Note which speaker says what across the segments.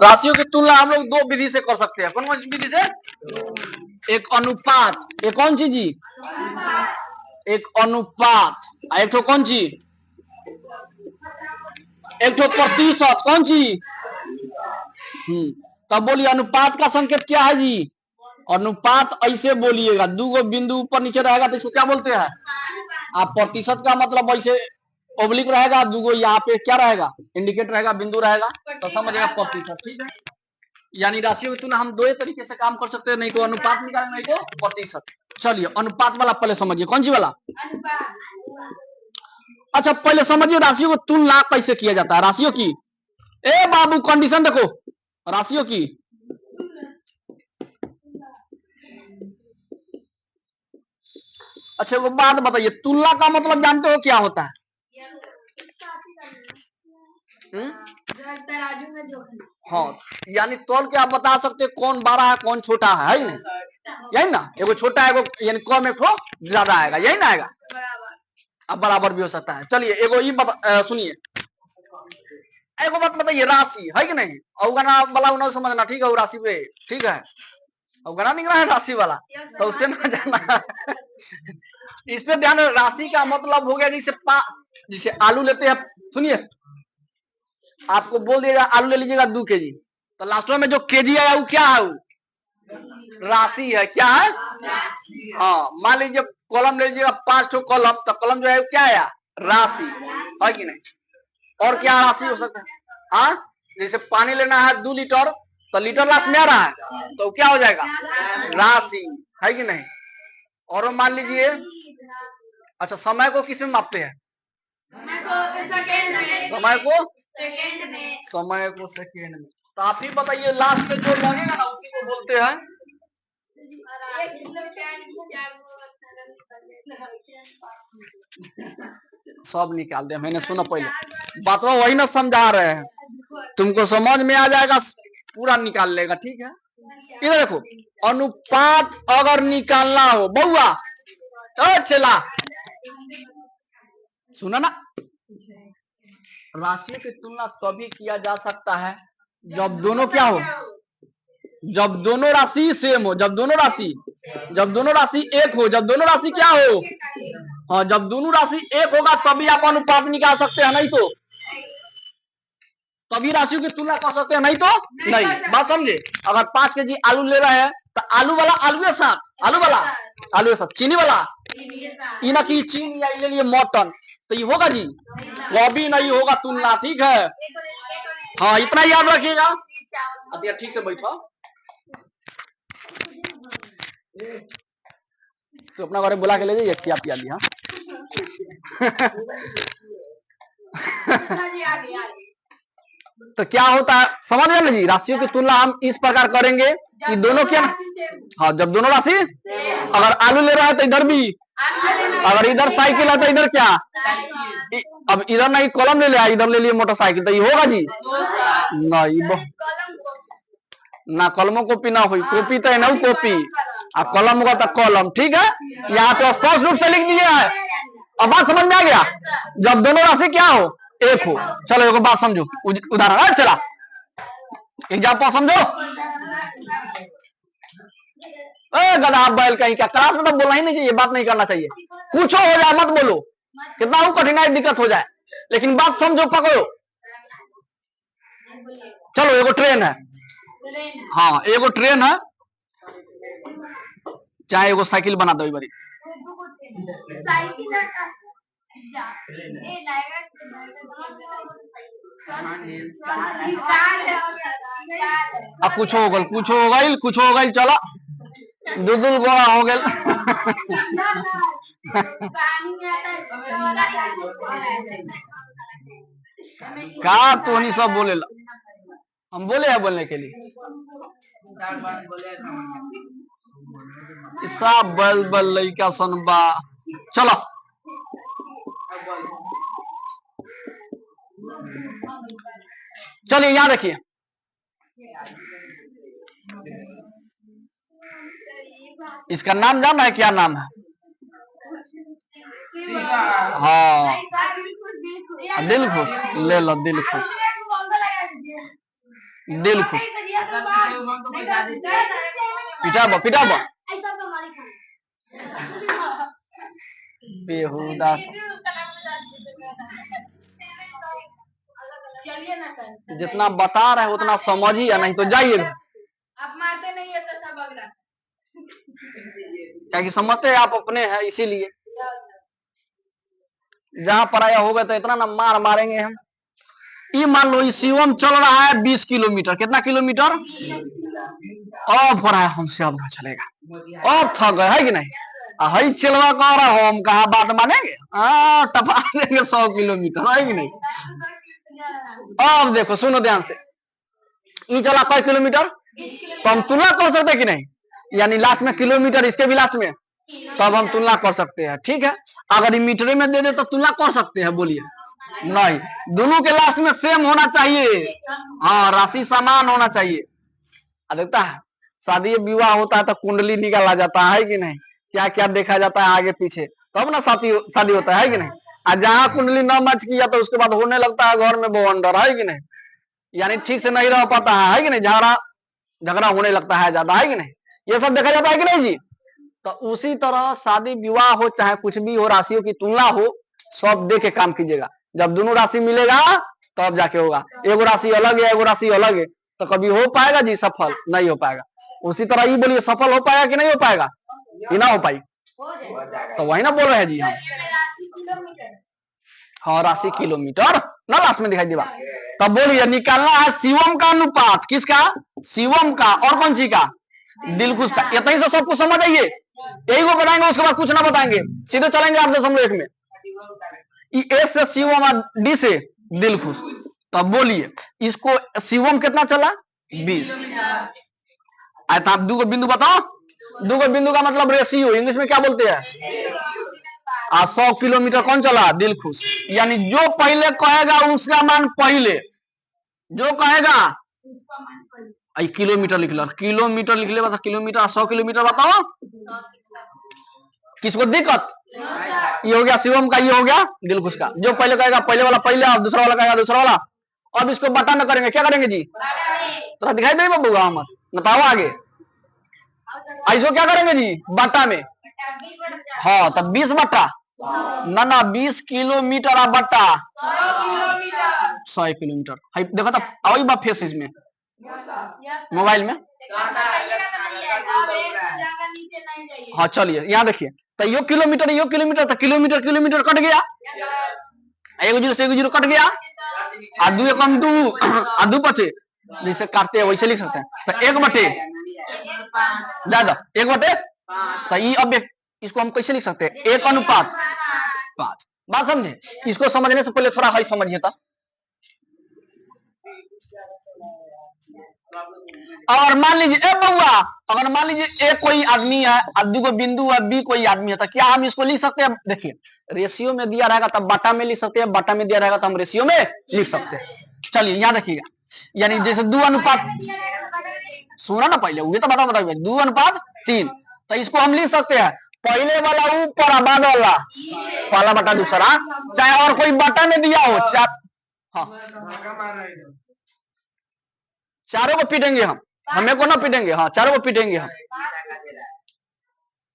Speaker 1: राशियों की तुलना हम लोग दो विधि से कर सकते हैं। कौन कौन सी विधि से? एक अनुपात, एक कौन सी जी? एक अनुपात, एक तो कौन सी? एक तो प्रतिशत, कौन सी? तब बोलिए अनुपात का संकेत क्या है जी? अनुपात ऐसे बोलिएगा, दो गो बिंदु ऊपर नीचे रहेगा तो इसको क्या बोलते हैं? आप प्रतिशत का मतलब ऐसे ओब्लिक रहेगा, दूगो यहाँ पे क्या रहेगा? इंडिकेट रहेगा, बिंदु रहेगा, तो समझिएगा प्रतिशत। ठीक है, यानी राशियों की तुलना हम दो तरीके से काम कर सकते हैं, नहीं तो अनुपात निकालेंगे, नहीं तो प्रतिशत। चलिए अनुपात वाला पहले समझिए। कौन सी वाला? अच्छा पहले समझिए राशियों को तुलना कैसे किया जाता है। राशियों की, ए बाबू कंडीशन देखो, राशियों की अच्छा वो बात बताइए, तुलना का मतलब जानते हो क्या होता है? हाँ, यानी तौल के आप बता सकते कौन बड़ा है कौन छोटा है ना? यही ना, एगो छोटा है यानी कम, एक ज्यादा आएगा, यही ना आएगा। अब बराबर भी हो सकता है। चलिए एगो ये सुनिए, एगो बात बताइए, राशि है कि नहीं? अवगणना वाला उन्हें समझना, ठीक है? राशि पे ठीक है, अवगणना निकला है राशि वाला, तो उससे ना जाना इस पे ध्यान। राशि का मतलब हो गया जिसे आलू लेते हैं, सुनिए आपको बोल दिया आलू ले लीजिएगा 2 केजी, तो लास्ट में जो केजी आया वो क्या है? वो राशि है। क्या है? हाँ, मान लीजिए कॉलम ले लीजिएगा 5 कॉलम, तो कॉलम जो है क्या आया? राशि है कि नहीं? और क्या राशि हो सकता है? हाँ, जैसे पानी लेना है 2 लीटर, तो लीटर लास्ट में आ रहा है, तो क्या हो जाएगा? राशि है कि नहीं? और मान लीजिए, अच्छा समय को किस में मापते हैं? समय को सेकेंड में। तो आप ही बताइए, लास्ट में जो लगेगा ना उसी को बोलते हैं। सब निकाल दिया मैंने, सुनो पहले बात वही ना समझा रहे हैं, तुमको समझ में आ जाएगा, पूरा निकाल लेगा। ठीक है, इधर देखो, अनुपात अगर निकालना हो बउआ, तो चला सुना ना, राशियों की तुलना तभी किया जा सकता है जब दोनों क्या हो? जब दोनों राशि सेम हो, जब दोनों राशि एक हो, जब दोनों राशि क्या हो? हाँ, जब दोनों राशि एक होगा तभी आप अनुपात निकाल सकते हैं, नहीं तो तभी राशियों की तुलना कर सकते हैं, नहीं तो नहीं। बात समझे? अगर 5 केजी आलू ले रहे हैं तो आलू वाला आलू के साथ, आलू के साथ चीनी वाला इना की चीनी, या ले लिए मटन, तो ये होगा जी? कभी नहीं होगा तुलना। ठीक है, हाँ इतना याद रखिएगा। अतिया ठीक से बैठो, तो अपना घर बुला के ले जाइए, खिया पिया दिया। तो क्या होता है समझ गए ना जी? राशियों की तुलना हम इस प्रकार करेंगे कि दोनों क्या, हाँ जब दोनों राशि, अगर आलू ले रहा है तो इधर भी, अगर इधर साइकिल है तो इधर क्या, अब इधर नहीं कॉलम ले लिया, इधर ले लिए मोटरसाइकिल, तो ये होगा जी? नहीं ना, कलमों कॉपी ना हुई, कॉपी तो है ना कॉपी, अब कलम होगा तो कॉलम। ठीक है, यहाँ पे स्पष्ट रूप से लिख दिया है। अब बात समझ में आ गया? जब दोनों राशि क्या हो? एक हो। चलो एक बात समझो, उदाहरण चला, एग्जाम्पल समझो। गधा बैल कहीं का, क्लास में तो बोलना ही नहीं चाहिए, बात नहीं करना चाहिए, कुछ हो जाए मत बोलो, कितना हो कठिनाई दिक्कत हो जाए, लेकिन बात समझो, पकड़ो। चलो एगो ट्रेन है, हाँ एगो ट्रेन है, चाहे एगो साइकिल बना दो बारी, अब कुछ हो गई, चलो दुदुल गोड़ा हो गया। का तो नहीं सब बोले ला, हम बोले हैं बोलने के लिए, सब बल बल लइका सनबा। चलो चलिए याद रखिए, इसका नाम जानना है? क्या नाम है? हाँ दिल खुश, ले लो दिल खुश। दिल खुश। पिटाबो पिटाबो बेहुदा। जितना बता रहे उतना समझिए, नहीं तो जाइएगा।
Speaker 2: आप मारते नहीं है तो सब अगला
Speaker 1: क्या कि समझते आप अपने हैं, इसीलिए जहां पराया होगा तो इतना ना मार मारेंगे हम। ये मान लो शिवम चल रहा है 20 किलोमीटर, कितना किलोमीटर अब हो रहा है हमसे, अब ना चलेगा, अब थक गए है कि नहीं। हई चलवा कह रहा हो, हम कहा बात मानेंगे, टपा देंगे 100 किलोमीटर है कि नहीं। अब देखो सुनो ध्यान से, ये चला कई किलोमीटर, तो हम तुलना कर सकते हैं कि नहीं, यानी लास्ट में किलोमीटर इसके भी लास्ट में, तब हम तुलना कर सकते हैं। ठीक है, अगर ये मीटर में दे दे तो तुलना कर सकते हैं, बोलिए नहीं, दोनों के लास्ट में सेम होना चाहिए। हाँ, राशि समान होना चाहिए। देखता है शादी विवाह होता है तो कुंडली निकाला जाता है कि नहीं, क्या क्या देखा जाता है आगे पीछे, तब ना शादी होता है कि नहीं। और जहाँ कुंडली न मैच किया तो उसके बाद होने लगता है घर में बवंडर है कि नहीं, यानी ठीक से नहीं रह पाता है कि नहीं, झगड़ा होने लगता है ज्यादा है कि नहीं, ये सब देखा जाता है कि नहीं जी। तो उसी तरह शादी विवाह हो चाहे कुछ भी हो, राशियों की तुलना हो, सब देख के काम कीजिएगा। जब दोनों राशि मिलेगा तब जाके होगा। एगो राशि अलग है, एगो राशि अलग है, तो कभी हो पाएगा जी सफल, नहीं हो पाएगा। उसी तरह ये बोलिए सफल हो पाएगा कि नहीं हो पाएगा, ये ना हो पाई, तो वही ना बोल रहे हैं जी हम। हाँ, राशि किलोमीटर ना लास्ट में दिखाई देगा। तब बोलिए निकालना है शिवम का अनुपात, किसका, शिवम का, और कौन सी का, दिलखुश का। इतनी से सब कुछ समझ आइए, यही को बताएंगे, उसके बाद कुछ ना बताएंगे, सीधे चलेंगे 8.1 में। ए से शिवम, डी से दिलखुश। तब बोलिए इसको शिवम कितना चला 20। आप दो बिंदु बताओ, दो बिंदु का मतलब रेशियो, इंग्लिश में क्या बोलते हैं। 100 किलोमीटर कौन चला, दिलखुश। यानी जो पहले कहेगा उसका मान पहले, जो कहेगा किलोमीटर लिख लो, किलोमीटर लिख ले, किलोमीटर 100 किलोमीटर बताओ, किसको दिक्कत। ये हो गया शिवम का, ये हो गया दिलखुश का। जो पहले कहेगा पहले वाला पहले, और दूसरा वाला कहेगा दूसरा वाला। अब इसको बटा में करेंगे, क्या करेंगे जी, तो दिखाई दे बाबू हम बताओ आगे। इसको क्या करेंगे जी, बटा में। हाँ, तब 20 बटा ना 20 किलोमीटर आ बटा 100 किलोमीटर। देखो तब आई बा फेस इसमें मोबाइल में। हाँ चलिए यहाँ देखिए, तो यो किलोमीटर तो किलोमीटर किलोमीटर कट गया, एगो जीरो से एगो जीरो कट गया, आ दू एकम दू, आ दू बचे, जैसे काटते हैं वैसे लिख सकते हैं। तो 1 बटे ज्यादा 1 बटे, तो ये अब इसको हम कैसे लिख सकते हैं, 1 अनुपात 5। बात समझे। इसको समझने से पहले थोड़ा हाई समझिए। तो और मान लीजिए ए बउआ, अगर मान लीजिए ए कोई आदमी है, दूगो बिंदु है, बी कोई आदमी है, तो क्या हम इसको लिख सकते हैं। देखिए रेशियो में दिया रहेगा तब बाटा में लिख सकते हैं, बाटा में दिया रहेगा तो हम रेशियो में लिख सकते हैं। चलिए यहाँ देखिएगा, यानी जैसे 2 अनुपात, सुना ना पहले, वो तो बता 2 अनुपात 3, तो इसको हम लिख सकते हैं पहले वाला ऊपर, बाद वाला पहला बटा दूसरा, चाहे और कोई बटा में दिया हो। हाँ, चारों को पीटेंगे हम, हमें को ना पीटेंगे, हाँ चारों को पीटेंगे हम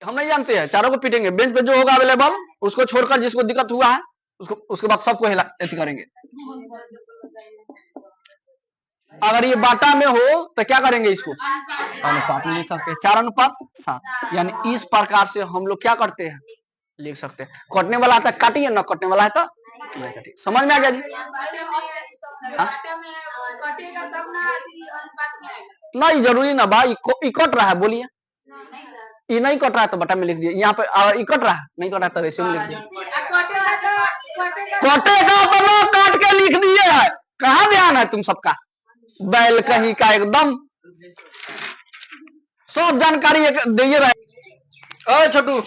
Speaker 1: नहीं जानते हैं, चारों को पीटेंगे। बेंच पे जो होगा अवेलेबल उसको छोड़कर, जिसको दिक्कत हुआ है उसको, उसके बाद सबको ऐसे करेंगे। अगर ये बाटा में हो तो क्या करेंगे, इसको अनुपात में लिख सकते हैं, 4 अनुपात 7। यानी इस प्रकार से हम लोग क्या करते हैं, लिख सकते हैं। कटने वाला है तो काटिए, न कटने वाला है तो नहीं काटिए। समझ में आ गया जी। नहीं जरूरी ना भाई, कट रहा है बोलिए, ये नहीं कट रहा है तो बटा में लिख दिए। यहाँ पे कट रहा है, नहीं कट रहा है तो रेशियो में लिख दिए। कटेगा तो काट के लिख दिए है, कहाँ ध्यान है तुम सबका, बैल कहीं का एकदम सब जानकारी दिए रहे। छोटू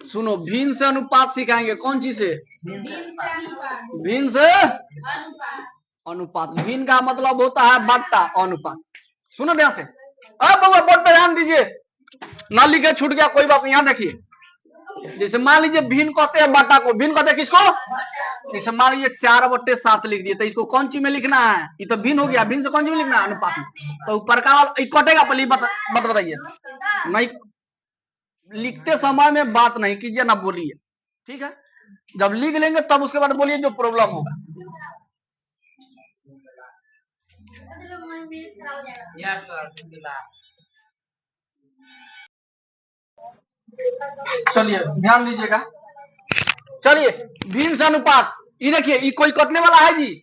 Speaker 1: सुनो, भिन्न से अनुपात सिखाएंगे, कौन चीज से, भिन्न से अनुपात। भिन्न का मतलब होता है बट्टा, अनुपात। सुनो ध्यान से, अब बोर्ड पे ध्यान दीजिए, ना लिखे छूट गया कोई बात नहीं। यहाँ देखिए जैसे मान लीजिए भिन्न कहते हैं बाटा को, भिन्न कहते हैं किसको? जैसे मान लीजिए 4/7 लिख दिए, तो इसको कौन चीज में लिखना है? ये तो भिन्न हो गया, भिन्न से कौन चीज में लिखना है? अनुपात में। तो ऊपर का वाला कटेगा, पहले मत बताइए, नहीं लिखते समय में बात नहीं कीजिए, ना बोलिए, ठीक है? जब लिख लेंगे तब उसके बाद बोलिए जो प्रॉब्लम होगा। चलिए ध्यान दीजिएगा। चलिए भिन्न से अनुपात, ये देखिए ये कोई कटने वाला है जी?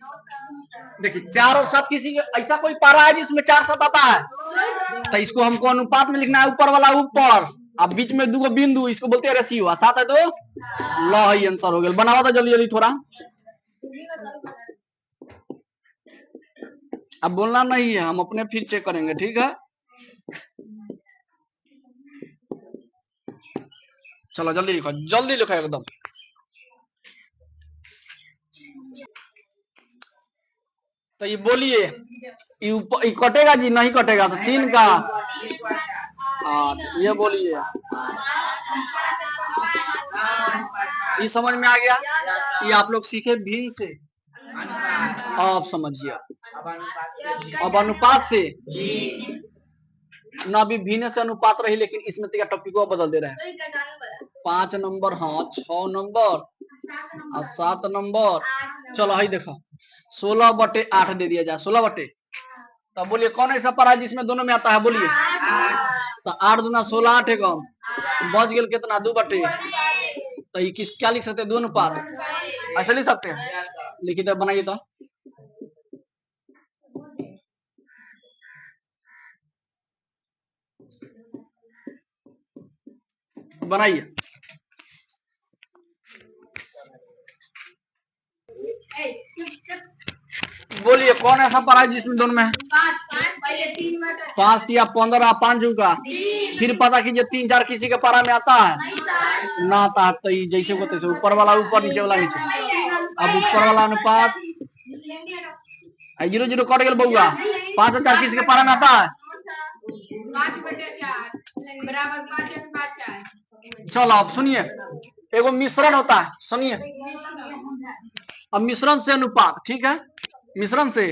Speaker 1: देखिए 4 और 7 किसी ऐसा कोई पारा है जिसमें 4 7 आता है? तो इसको हमको अनुपात में लिखना है, ऊपर वाला ऊपर, अब बीच में 2 बिंदु, इसको बोलते हैं रेशियो। 7 है तो लो ही आंसर हो गया। बनावा था जल्दी जल्दी थोड़ा, अब बोलना नहीं है, हम अपने फिर चेक करेंगे, ठीक है? चलो जल्दी लिखो, जल्दी लिखो एकदम। तो ये बोलिए, ये कटेगा जी? नहीं कटेगा, तो 3 का 8, ये बोलिए। ये समझ में आ गया? ये आप लोग सीखे भिन्न से, आप समझिए। अब अनुपात से ना भी भिन्न से अनुपात रही, लेकिन इसमें तो टॉपिक को बदल दे रहे हैं। 5 नंबर, हाँ 6 नंबर और 7 नंबर। चलो हाई देखो, 16/8 दे दिया जाए, 16 तब बोलिए कौन ऐसा पारा है जिसमें दोनों में आता है? बोलिए। तो 8 दूना 16, 8 कम, बच गया कितना? 2/। तो ये किस क्या लिख सकते हैं? 2 अनुपात, ऐसे लिख सकते हैं। लिखिए तो बनाइए तो, बनाइए। बोलिए कौन ऐसा पारा है जिसमें दोनों में? 5 या 15, 5 का फिर पता कीजिए 3 4 किसी के पारा में आता है? ना आता है। तो जैसे को तैसे, ऊपर वाला ऊपर, नीचे वाला नीचे। अब ऊपर वाला अनुपात 0 0 कट गया बउआ। 5 और 4 किसी के पारा में आता है?
Speaker 2: 5/4 बराबर 5/4।
Speaker 1: चलो अब सुनिए, एगो मिश्रण होता है, सुनिए। अब मिश्रण से अनुपात, ठीक है? मिश्रण से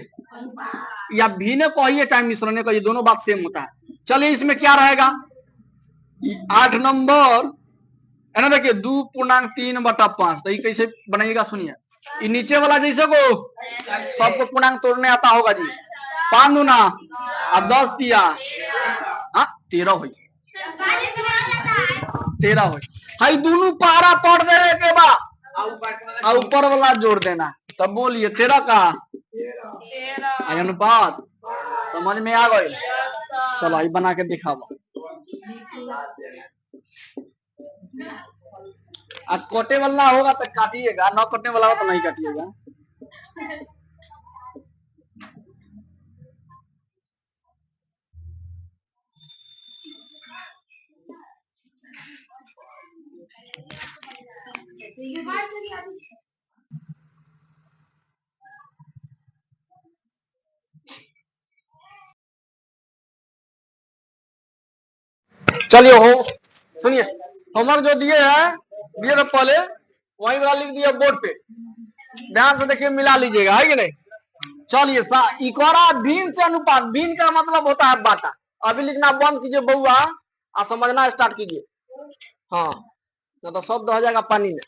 Speaker 1: या भिन्न कहिए चाहे मिश्रण कहिए, दोनों बात सेम होता है। चलिए इसमें क्या रहेगा? 8 नंबर है ना, देखिए 2.3/5। तो ये कैसे बनाइएगा? सुनिए, ये नीचे वाला जैसे को सबको पूर्णांक तोड़ने आता होगा जी। 5 दूना और 10 दिया, हाँ 13 हो, 13 हो। हाई दोनों पारा पढ़ देने के बाद ऊपर वाला जोड़ देना, तब बोलिए 13 का अनुपात। समझ में आ गई? चलो ये बना के दिखाओ। कटे वाला होगा तो काटिएगा, न कटने वाला होगा तो नहीं काटिएगा। चलिए हो, सुनिए होमवर्क जो दिए हैं, दिए तो पहले वही वाला लिख दिया बोर्ड पे, ध्यान से देखिए, मिला लीजिएगा, है कि नहीं? चलिए इकोरा भिन्न से अनुपात, भिन्न का मतलब होता है बाटा। अभी लिखना बंद कीजिए बउआ और समझना स्टार्ट कीजिए, हाँ ना तो शब्द हो जाएगा पानी में।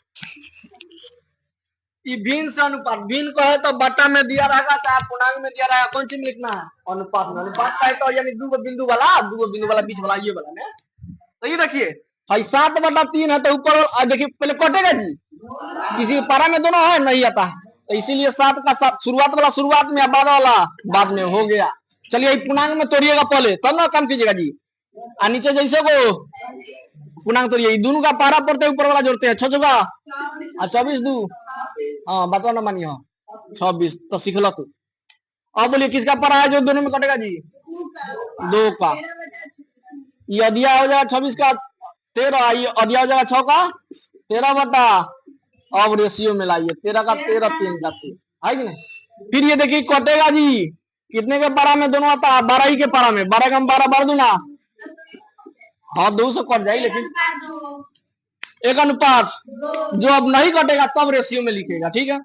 Speaker 1: भिन्न से अनुपात, भिन्न कहे तो बट्टा में दिया रहेगा चाहे पूर्णांक में दिया रहेगा, कौन सी में लिखना है? अनुपात में। अनुपात का है तो यानी 2 बिंदु वाला बीच वाला, ये वाला में। तो ये देखिए 7/3 है, तो ऊपर देखिए पहले कटेगा जी? किसी पारा में दोनों है? नहीं आता है, तो इसीलिए 7 का 7 शुरुआत वाला शुरुआत में, बाद वाला बाद में हो गया। चलिए पूर्णांक में तोड़िएगा पहले, तब ना काम कीजिएगा जी। और नीचे जैसे को पूर्णांक तोड़िए, दोनों का पारा पड़ते ऊपर वाला जोड़ते हैं। 6 का 24 2, हाँ बता ना मानिए, हाँ 26। तो सीखला तू। अब बोलिए किसका पारा है जो दोनों में कटेगा जी? 2 का। ये अधिया हो जाएगा 26 का 13, ये अधिया हो जाएगा 6 का 13 बटा, अब रेशियो में लाइए 13 का 13, 3 का 3, है कि नहीं? फिर ये देखिए कटेगा जी, कितने के पारा में दोनों आता है? 12 ही के पारा में। 12 का 12 12 दूना, हाँ 2 से कट जाएगी, लेकिन एक अनुपात जो अब नहीं कटेगा तब रेशियो में लिखेगा, ठीक है।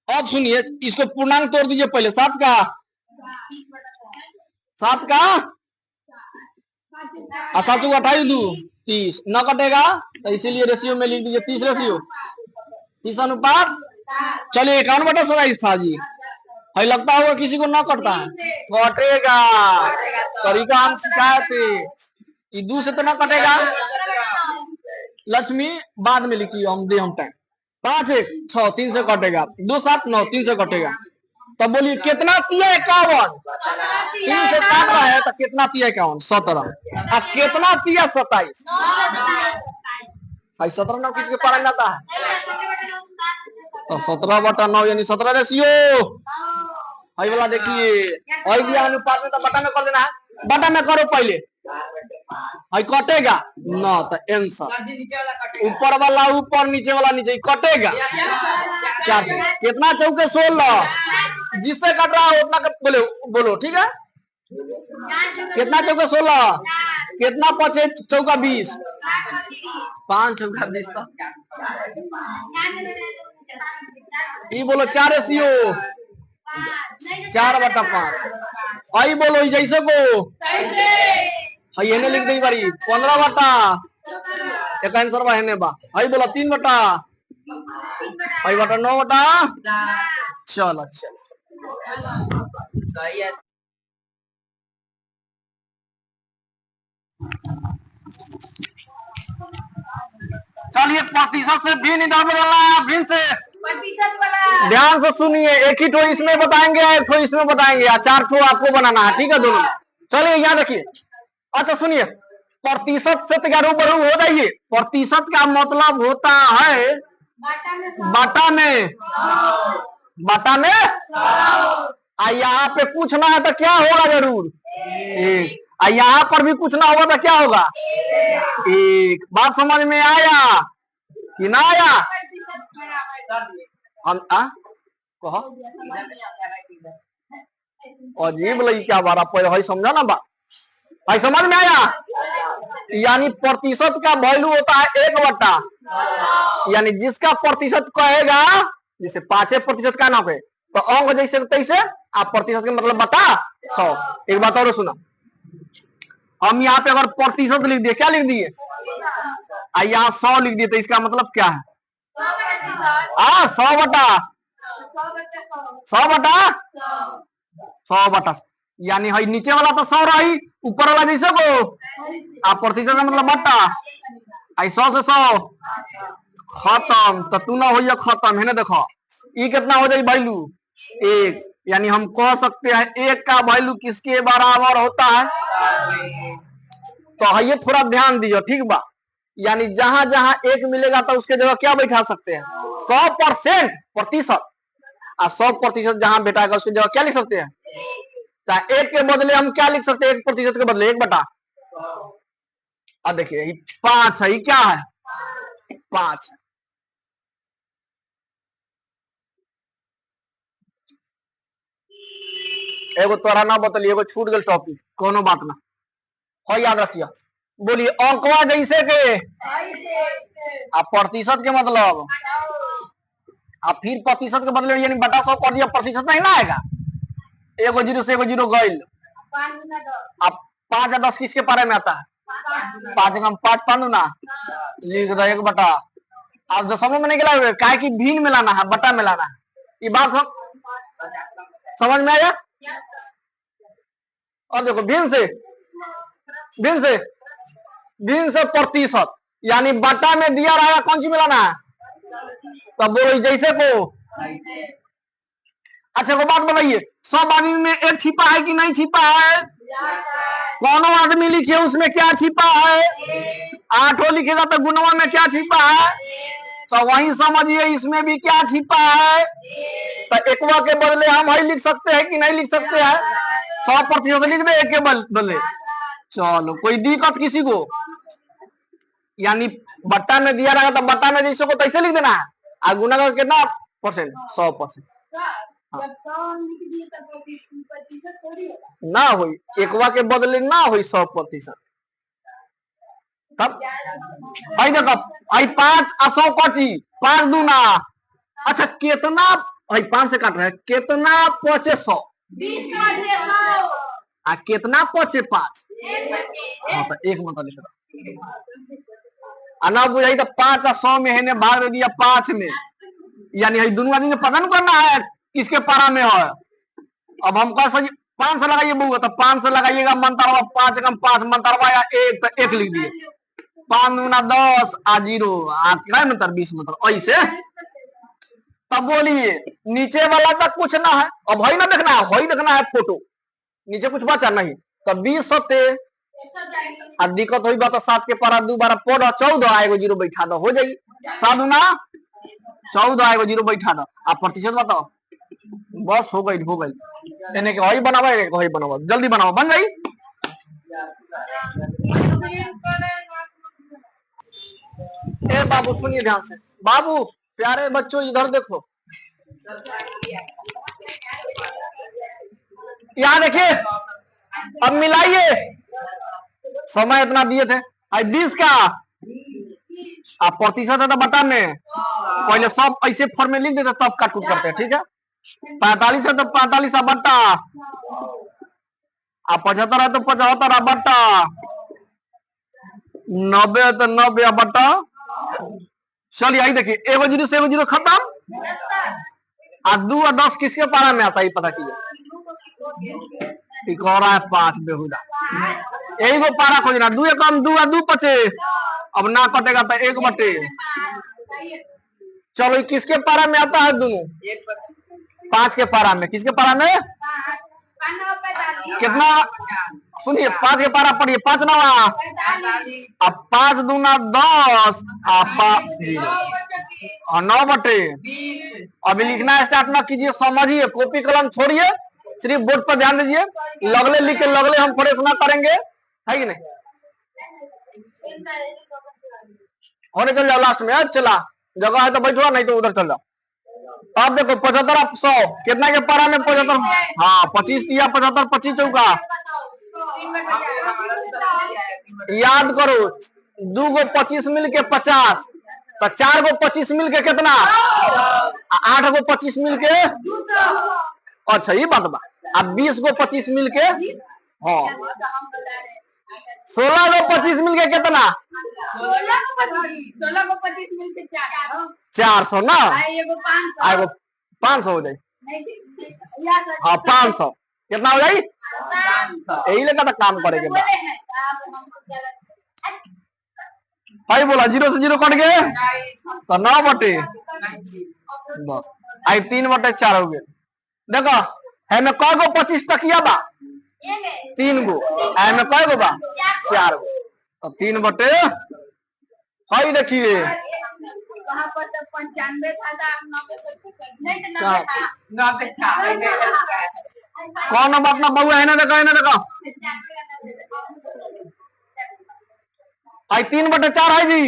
Speaker 1: अब सुनिए, इसको पूर्णांक तोड़ दीजिए पहले। 7 का 7 को 28 दू 30 न कटेगा, तो इसीलिए रेशियो में लिख दीजिए 30 रेशियो 30 अनुपात। चलिए 51/27 था जी। है लगता होगा किसी को ना कटता है, कटेगा। तरीका हम सिखाए थे। दू से तो ना कटेगा। लक्ष्मी बाद में लिखिए, हम दे हम टाइम। 5 1 6 3 से कटेगा, 2 7 9 3 से कटेगा। तब बोलिए कितना तिया 51, 3 से काट रहा है तो कितना तिया 51 17। कितना तिया 27, 17 ना किसके पारा में आता है, तो 17/9 यानी 17 रेशियो। वही वाला देखिए, वही भी अनुपात में तो बटा में कर देना है, बटा में करो पहले। है कटेगा न तो आंसर ऊपर वाला ऊपर नीचे वाला नीचे कटेगा। 4 से कितना चौके 16, जिससे कट रहा है उतना बोले बोलो, ठीक है। कितना चौके 16, कितना 5 चौका 20, 5 चौका 20 ये बोलो 4 रेशियो 4/5। आई बोलो जैसे को है लिख दी बारी 15 बटा एक आंसर बा हेने बा। आई बोला 3 बटा 9 बटा। चलो सही है। चलिए प्रतिशत से भिन्न इधर बदलना, भिन्न से
Speaker 2: प्रतिशत वाला
Speaker 1: ध्यान से सुनिए। एक ही ठो इसमें बताएंगे, एक ठो इसमें बताएंगे, 4 ठो आपको बनाना है, ठीक है दोनों। चलिए यहाँ देखिए। अच्छा सुनिए, प्रतिशत से तैयार बरू हो जाइए। प्रतिशत का मतलब होता है बटा में, बटा में। यहाँ पे पूछना है तो क्या होगा जरूर एक, यहाँ पर भी पूछना होगा तो क्या होगा एक। बात समझ में आया कि ना आया? हम कहो अजीब लगी क्या बारा पहले समझा ना बात, भाई समझ में आया? यानी प्रतिशत का वैल्यू होता है 1/, यानी जिसका प्रतिशत कहेगा, जैसे 5% का ना कहे तो अंक जैसे तैसे आप प्रतिशत के मतलब बटा 100। एक बात और सुना, हम यहाँ पे अगर प्रतिशत लिख दिए, क्या लिख दिए, यहाँ 100 लिख दिए, तो इसका मतलब क्या है 100/100 यानी है नीचे वाला तो 100 रही, ऊपर वाला जैसे को आप प्रतिशत का मतलब बटा 100 से 100 खत्म। तो तू ना हो खत्म है ना। देखो ये कितना हो जाए वैल्यू 1, यानी हम कह सकते हैं 1 का वैल्यू किसके बराबर होता है। तो ये थोड़ा ध्यान दीजिए, ठीक बा। यानी जहां जहां 1 मिलेगा तो उसके जगह क्या बैठा सकते हैं 100% प्रतिशत, और 100% जहां बैठाएगा उसकी जगह क्या लिख सकते हैं, चाहे 1 के बदले हम क्या लिख सकते हैं, 1% के बदले 1/। अब देखिए 5 है, क्या है 5। एगो तोरा ना बतलिए, एगो छूट गल टॉपिक, कोनो बात ना हो, याद रखिए। बोलिए अंकवा जैसे के आप प्रतिशत के मतलब, आप फिर प्रतिशत के बदले यानी बटा 100 कर दिया, प्रतिशत नहीं ना आएगा। एगो 0 से एगो 0 गइल। अब 5 या 10 किसके पारे में आता है, 5 हम 5 पांडू ना लिख दो 1/। अब जो समझ में नहीं गया काय की भिन्न में लाना है, बटा में लाना है। ये बात समझ में आया? और देखो भिन्न से प्रतिशत यानी बटा में दिया रहेगा, कौन सी मिलाना है, तब बोलो जैसे को। अच्छा को बात बताइए, सब आदमी में 1 छिपा है कि नहीं छिपा है? कौनो आदमी लिखे उसमें क्या छिपा है, 8 लिखेगा तो गुणवा में क्या छिपा है, तो वही समझिए इसमें भी क्या छिपा है। तो 1 के बदले हम ही लिख सकते हैं कि नहीं लिख सकते हैं, 100% लिख दे 1 के बदले। चलो कोई दिक्कत किसी को, यानी बट्टा में दिया रहेगा तो बट्टा में जैसे को तैसे लिख देना है, और गुना का कितना परसेंट 100%। ना हो 1 के बदले ना हो 100%। तब भाई देखो भाई 5 आ 100 कटी 5 दूना। अच्छा कितना भाई 5 से काट रहे हैं, कितना पहुंचे 100 आ कितना पहुंचे 5। हाँ तो एक मतलब लिख रहा ना बुझाई तो 5 आ 100 में है भाग दे दिया 5 में, यानी दोनों आदमी को पता नहीं करना है किसके पारा में है। अब हम कह सके 5 से लगाइए बउआ तो 5 से लगाइएगा मंतरवा 5 कम 5 मंतरवा या 1 तो 1 लिख दिए 5 दूना 10 आ 0 आ क्या मंतर 20 मंतर ऐसे। तब बोलिए नीचे वाला तक कुछ ना है, अब वही ना देखना है, वही देखना है फोटो, नीचे कुछ बचा नहीं। तब 20 सत्ते अब दिक्कत हुई बात 7 के पारा 2 बारह पढ़ 14 आएगो 0 बैठा दो हो जाई 7 दूना 14 आएगो 0 बैठा दो। आप प्रतिशत बताओ बस हो गई इन्हें के वही बनावा वही बनावा जल्दी बनाओ बन गई। ए बाबू सुनिए ध्यान से, बाबू प्यारे बच्चों इधर देखो, यहाँ देखिए अब मिलाइए, समय इतना दिए थे आई 20 का आप प्रतिशत है तो बटा में पहले सब ऐसे फॉर्म में लिख देते तब काट कूट करते हैं ठीक है। 45 है तो 45 बट्टा, आप 75 है तो 75 बट्टा, 90 है तो 90 बट्टा। चलिए आई देखिए एगो 0 से एगो 0 खत्म आ 2 और 10 किसके पारा में आता है पता कीजिए। एक और है 5 बेहुदा यही को पारा खोजना 2 कम 2 और 2 बचे, अब ना कटेगा तो 1 बटे। चलो किसके पारा में आता है दोनों 5 के पारा में, किसके पारा में कितना सुनिए 5 के पारा पढ़िए 5 नवा अब 5 दूना 10 और 9 बटे। अभी लिखना स्टार्ट ना कीजिए, समझिए कॉपी कलम छोड़िए सिर्फ बोर्ड पर ध्यान दीजिए, लगले लिख के लगले हम फ्रेश ना करेंगे है कि नहीं। होने चल जाओ लास्ट में चला जगह है तो बैठो नहीं तो उधर चल जाओ। अब देखो 75 आप 100 कितना के पारा में 75 हाँ 25 दिया 75 25 चौका याद करो 2 गो 25 मिल के 50 तो 4 गो 25 मिल के कितना 8 गो 25 मिल के अच्छा ये बात बा अब 20 गो 25 मिल के हाँ 16 गो 25 मिल के कितना
Speaker 2: 16 को 25 मिल के
Speaker 1: 400 ना आएगो 500 हो जाए हाँ 500 कितना हो जाए यही लगा था काम करे के बाद भाई बोला 0 से 0 कट गए तो 9 बटे बस आई 3 बटे 4 हो गए। देखो है में कै गो 25 टकिया बा 3 गो है में कै गो बा 4 गो तो 3 बटे हाई देखिए
Speaker 2: वहाँ पर तो 95 था 90
Speaker 1: कौन बात ना बहुआ है ना देखो आई 3 बटे 4 है जी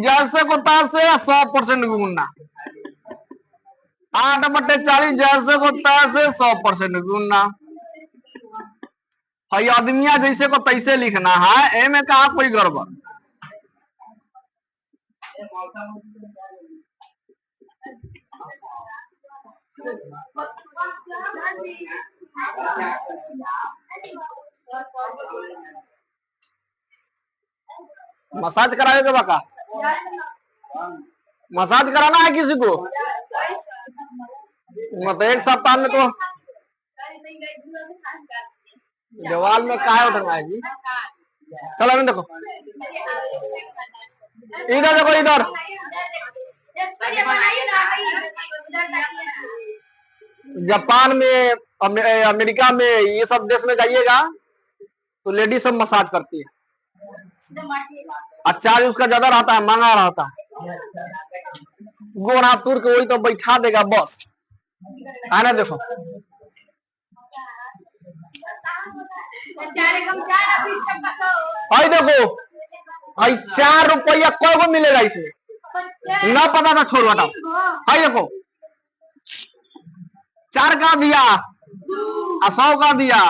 Speaker 1: जैसे को तासे 100% गुणना 8 बटे 40 जैसे को तैसे 100% गुणना है आदमिया जैसे को तैसे लिखना है ए में कहा कोई गड़बड़। मसाज कराएगा बाका मसाज कराना है किसी को मतलब एक सप्ताह में तो जवाल में काहे उठना है जी। चलो देखो इधर देखो इधर जापान में अमेरिका में ये सब देश में जाइएगा तो लेडीज सब मसाज करती है, चार्ज उसका ज्यादा रहता है महंगा रहता है, गोड़ हाथ तुर के वही तो बैठा देगा बस आना देखो भाई देखो भाई 4 रुपया कोई को मिलेगा इसमें ना पता था छोड़ हटाओ भाई देखो 4 का दिया 100 का दिया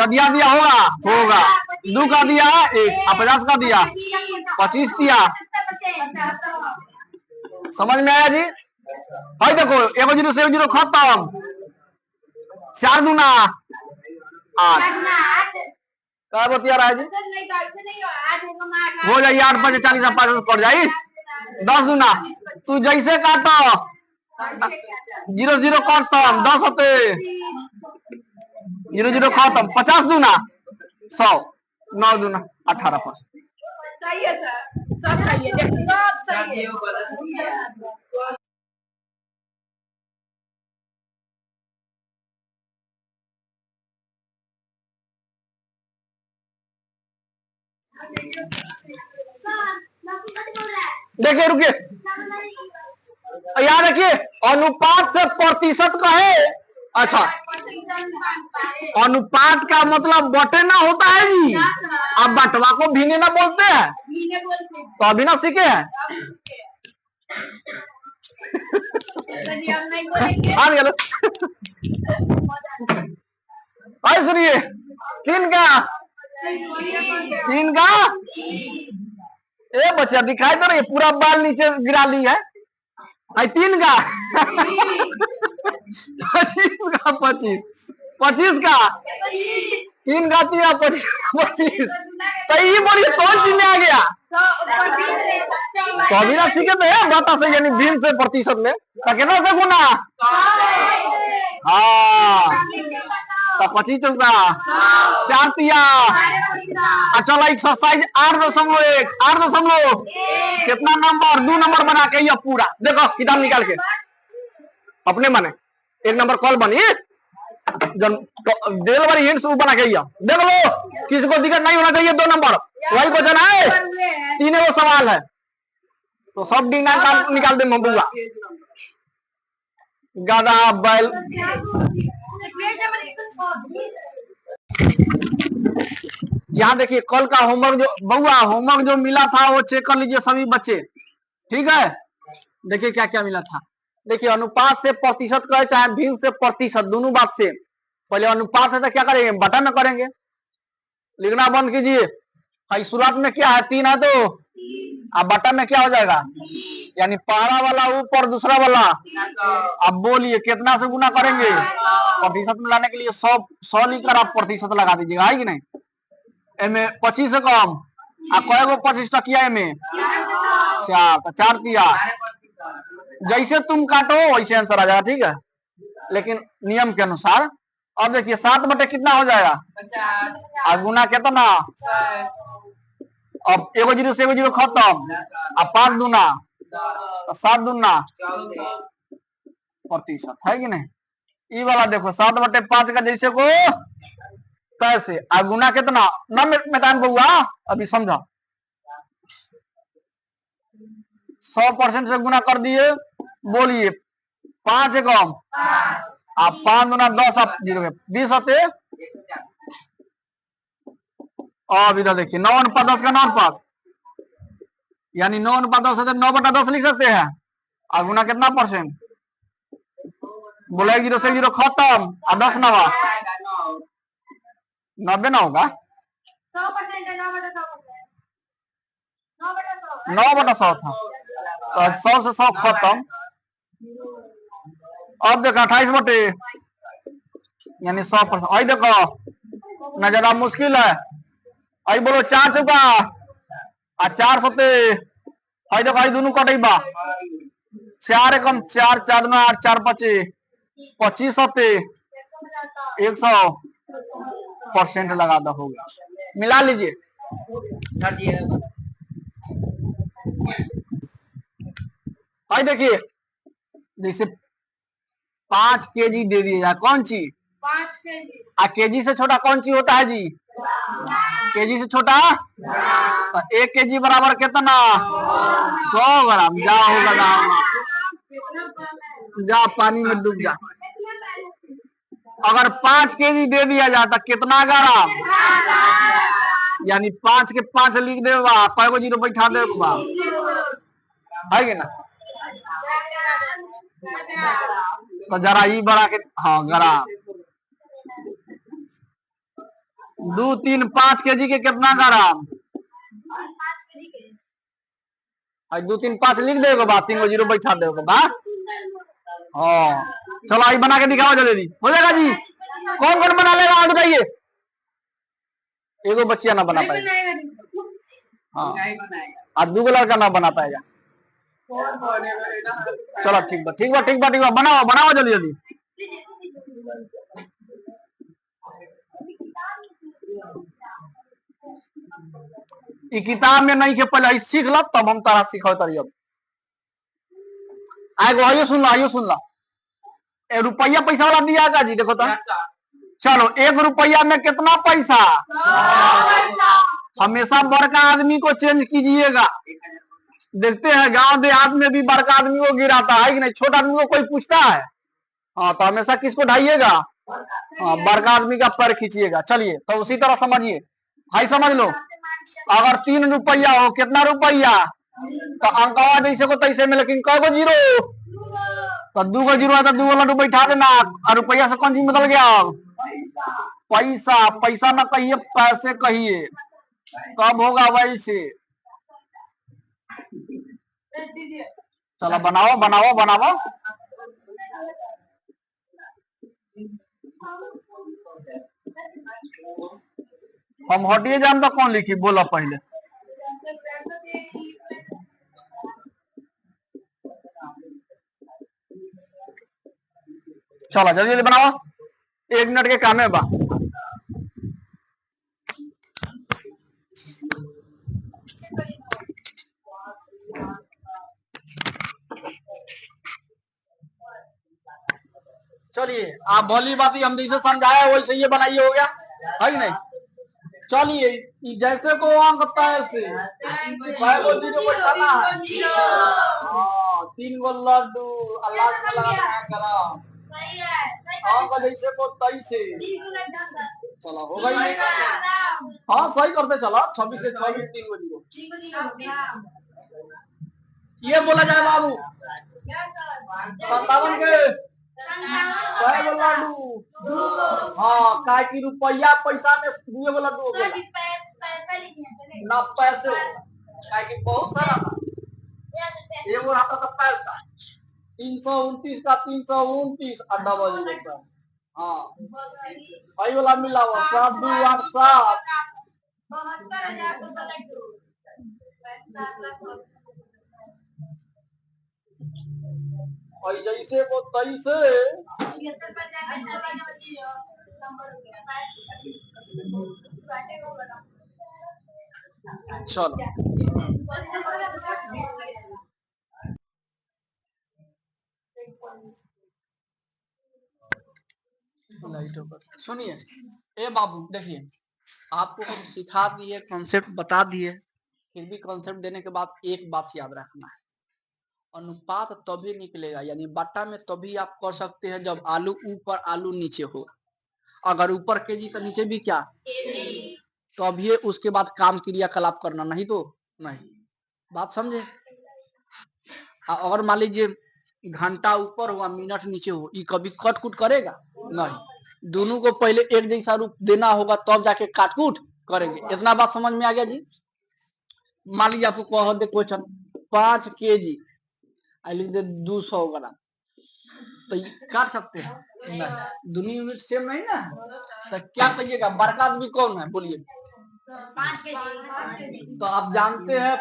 Speaker 1: दिया होगा 2 का दिया 1 और 50 का दिया 25 दिया। समझ में आया जी? भाई देखो 1 0 से 1 0 खत्म। 4 दूना 8 क्या बतिया रहा है जी? हो जाइए 8 5 40 5 पड़ जाइए 10 दूना। तू जैसे काटो 0 0 खत्म 10 होते 0 0 खत्म 50 दूना 100 9 दूना 18 पर।
Speaker 2: सही है सर, सब सही है, सब सही है।
Speaker 1: देखिए रुकिए, याद रखिए अनुपात से प्रतिशत का है। अच्छा, अनुपात का मतलब बटे ना होता है जी। अब बटवा को भीने ना बोलते हैं, तो अभी ना सीखे हैं। अरे सुनिए 3 का ए बच्चा दिखाई दे रही है, पूरा बाल नीचे गिरा ली है। 3 का 25 का 25 का 3 का 25 तो ये बोलिए कौन सी में आ गया? तो अभी ना सीखे तो है बता से, यानी 20 से प्रतिशत में कितना से गुना। हाँ तो 25 चौका 4 तिया। चलो एक्सरसाइज 8.1 8 कितना नंबर 2 नंबर बना के ये पूरा देखो किताब निकाल के अपने माने 1 नंबर कॉल बनी डेल वाली हिंट्स बना के देख लो, किसी को दिक्कत नहीं होना चाहिए। 2 नंबर वही क्वेश्चन है, 3 वो सवाल है तो सब डी निकाल दे मबुआ गधा बैल। यहाँ देखिए कल का होमवर्क जो बउआ होमवर्क जो मिला था वो चेक कर लीजिए सभी बच्चे, ठीक है? देखिए क्या क्या मिला था। देखिए अनुपात से प्रतिशत कहे चाहे भिन्न से प्रतिशत, दोनों बात से। पहले अनुपात है तो क्या करेंगे, बटा में करेंगे। लिखना बंद कीजिए। शुरुआत में क्या है 3 है तो अब बटा में क्या हो जाएगा, यानी पहला वाला ऊपर दूसरा वाला। अब बोलिए कितना से गुना करेंगे, प्रतिशत में लाने के लिए 100 लिखकर आप प्रतिशत लगा दीजिएगा, है कि नहीं? एमे 25 से कम कएगो 25 टकिया एमे 4 तो 4 दिया। जैसे तुम काटो वैसे आंसर आ जाएगा, ठीक है? लेकिन नियम के अनुसार। अब देखिए 7 बटे कितना हो जाएगा 50 और गुना कितना। अब 1 0 से 1 0 खत्म। अब 5 दूना 7 दूना प्रतिशत, है कि नहीं? ये वाला देखो 7 बटे 5 का जैसे को कैसे आ गुना कितना न मैदान बउआ अभी समझा 100% से गुना कर दिए। बोलिए 5 कम आप 5 गुना 10 आप 20 होते। अब इधर देखिए 9 अनुपात 10 का 9 अनुपात, यानी 9 अनुपात 10 है 9 बटा 10 लिख सकते हैं। और गुना कितना परसेंट बोला 0 से 0 खत्म और 10 नवा 90 ना होगा 9 बटा 100 था तो 100 से 100 खत्म। अब देखो 28 बटे यानी 100%। आई देखो ना ज्यादा मुश्किल है। आई बोलो 4 चौका और 4 सते। आई देखो आई दोनों कटे बा 4 एकम 4 4 में 8 4 25 25 सते 100% लगा दो होगा। मिला लीजिए भाई। देखिए जैसे 5 केजी दे दिया जाए, कौन सी
Speaker 2: 5 केजी
Speaker 1: केजी से छोटा कौन सी होता है जी? केजी से छोटा तो 1 केजी बराबर कितना 100 ग्राम। जा होगा जा पानी में डूब जा। अगर 5 केजी दे दिया जाता कितना ग्राम, यानी 5 के 5 लिख दे को 0 बैठा दे है कि ना? तो जरा ही बढ़ा के हाँ ग्राम 2 3 5 केजी के कितना ग्राम? 2 3 5 लिख देगा बा, 3 को जीरो बैठा देगा बा। हाँ चलो आई बना के दिखाओ जल्दी, हो जाएगा जी। कौन कौन बना लेगा आप बताइए? एगो बच्चिया ना बना पाएगा। हाँ आज 2 लड़का ना बना पाएगा। चलो ठीक बा ठीक बा ठीक बा ठीक बा, बनाओ बनाओ जल्दी जल्दी। ई किताब में नहीं के पहले सीख लो तब हम तारा सिखाओ तारी। अब आएगो आइयो सुन ला। रुपया पैसा वाला दिया का जी, देखो तो। चलो 1 रुपया में कितना पैसा? हमेशा बड़का आदमी को चेंज कीजिएगा। देखते हैं गांव देहात में भी बड़का आदमी को गिराता है कि नहीं, छोटा आदमी को कोई पूछता है? हाँ तो हमेशा किसको ढाइएगा? हाँ बड़का आदमी का पैर खींचिएगा। चलिए तो उसी तरह समझिए, भाई समझ लो। अगर 3 रुपया हो, कितना रुपया? तो अंकवा जैसे को तैसे में, लेकिन कौन जीरो? तो 2 को जीरो है तो 2 लड्डू बैठा देना। और रुपया से कौन चीज बदल गया? पैसा। पैसा ना कहिए, पैसे कहिए, तब होगा वैसे। चलो बनाओ बनाओ बनाओ। हम हटिए जान तो कौन लिखी, बोला पहले। चलो जल्दी जल्दी बनाओ, 1 मिनट के काम है बा। चलिए आप भली बात हम जैसे समझाया वैसे ये बनाइए, हो गया है कि नहीं? चलिए जैसे को अंक तैसे 3 गो लड्डू अल्लाह अंक जैसे को तैसे। चलो हो गई। हाँ सही करते चलो, 26 से 26 3 को जीरो। ये बोला जाए बाबू 57 के 6 गो लड्डू। हाँ का कि रुपया पैसा में 2 गो लड्डू हो गया ना, पैसे का कि बहुत सारा था। एगो रहता था पैसा 329 का 329 अड्डा बजे होता। हाँ भाई वाला मिला हुआ 7 2 8 7 और जैसे को तैसे। चलो सुनिए, ए बाबू देखिए, आपको हम सिखा दिए, कॉन्सेप्ट बता दिए, फिर भी कॉन्सेप्ट देने के बाद एक बात याद रखना है, अनुपात तभी निकलेगा, यानी बट्टा में तभी आप कर सकते हैं जब आलू ऊपर आलू नीचे हो। अगर ऊपर केजी तो नीचे भी क्या, तभी उसके बाद काम क्रियाकलाप करना, नहीं तो नहीं। बात समझे? और मान लीजिए घंटा ऊपर हुआ मिनट नीचे हो, ये कभी कट कुट करेगा नहीं। दोनों को पहले एक जैसा रूप देना होगा तब जाके काट कूट करेंगे। इतना बात समझ में आ गया जी? मान लीजिए आपको कह दे क्वेश्चन 5 केजी लिख दे 200 ग्राम, तो काट सकते हैं नहीं, दोनों यूनिट सेम नहीं ना। तो क्या कहिएगा, बड़का आदमी कौन है बोलिए?
Speaker 2: 5 केजी।
Speaker 1: तो आप जानते हैं